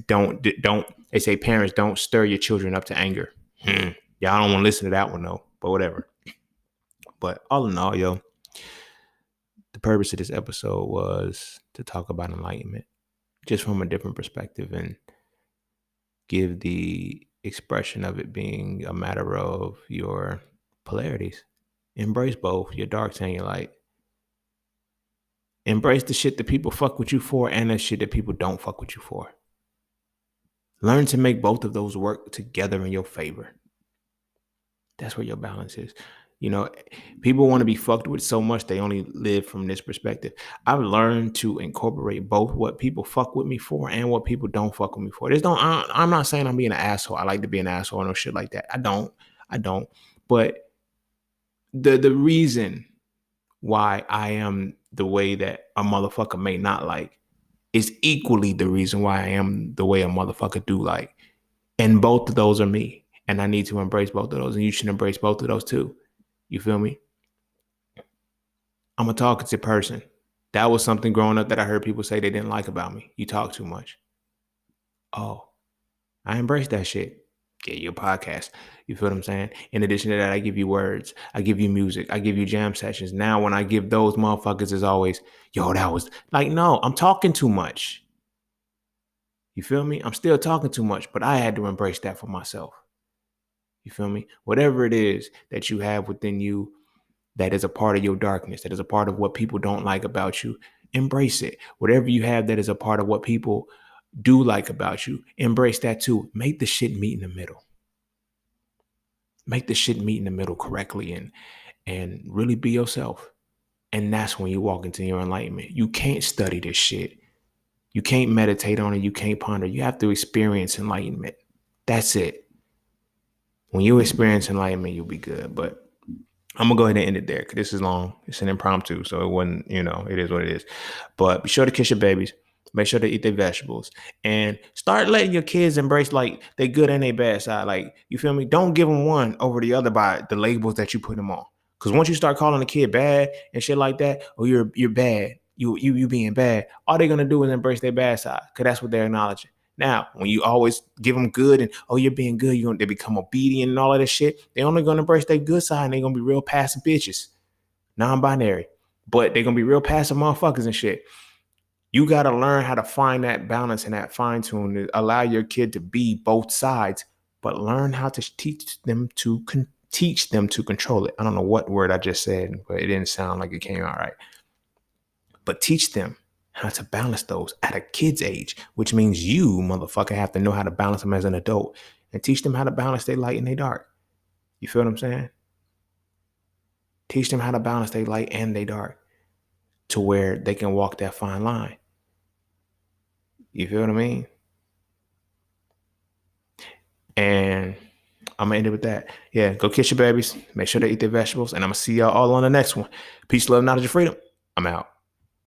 they say parents don't stir your children up to anger. Y'all don't want to listen to that one though, but whatever. But all in all, yo, the purpose of this episode was to talk about enlightenment just from a different perspective and give the expression of it being a matter of your polarities. Embrace both your darks and your light. Embrace the shit that people fuck with you for and the shit that people don't fuck with you for. Learn to make both of those work together in your favor. That's where your balance is. People want to be fucked with so much they only live from this perspective. I've learned to incorporate both what people fuck with me for and what people don't fuck with me for. I'm not saying I'm being an asshole. I like to be an asshole and no shit like that. I don't. But the reason why I am the way that a motherfucker may not like is equally the reason why I am the way a motherfucker do like. And both of those are me. And I need to embrace both of those. And you should embrace both of those too. You feel me? I'm a talkative person. That was something growing up that I heard people say they didn't like about me. You talk too much. Oh, I embrace that shit. Get your podcast. You feel what I'm saying? In addition to that, I give you words. I give you music. I give you jam sessions. Now, when I give those motherfuckers, it's always, yo, that was like, no, I'm talking too much. You feel me? I'm still talking too much, but I had to embrace that for myself. You feel me? Whatever it is that you have within you that is a part of your darkness, that is a part of what people don't like about you, embrace it. Whatever you have that is a part of what people do like about you. Embrace that too. Make the shit meet in the middle. Make the shit meet in the middle correctly and really be yourself. And that's when you walk into your enlightenment. You can't study this shit. You can't meditate on it. You can't ponder. You have to experience enlightenment. That's it. When you experience enlightenment, you'll be good. But I'm gonna go ahead and end it there because this is long. It's an impromptu, so it wasn't, it is what it is. But be sure to kiss your babies. Make sure to eat their vegetables and start letting your kids embrace like they good and they bad side. Like, you feel me? Don't give them one over the other by the labels that you put them on. Because once you start calling a kid bad and shit like that, oh, you're bad. You being bad. All they're gonna do is embrace their bad side because that's what they're acknowledging. Now, when you always give them good and, oh, you're being good, they become obedient and all of this shit. They're only going to embrace their good side and they're going to be real passive bitches, non-binary, but they're going to be real passive motherfuckers and shit. You got to learn how to find that balance and that fine tune to allow your kid to be both sides, but learn how to teach them to control it. I don't know what word I just said, but it didn't sound like it came out right. But teach them how to balance those at a kid's age, which means you, motherfucker, have to know how to balance them as an adult and teach them how to balance their light and their dark. You feel what I'm saying? Teach them how to balance their light and their dark to where they can walk that fine line. You feel what I mean? And I'm going to end it with that. Yeah, go kiss your babies. Make sure they eat their vegetables. And I'm going to see y'all all on the next one. Peace, love, knowledge, and freedom. I'm out.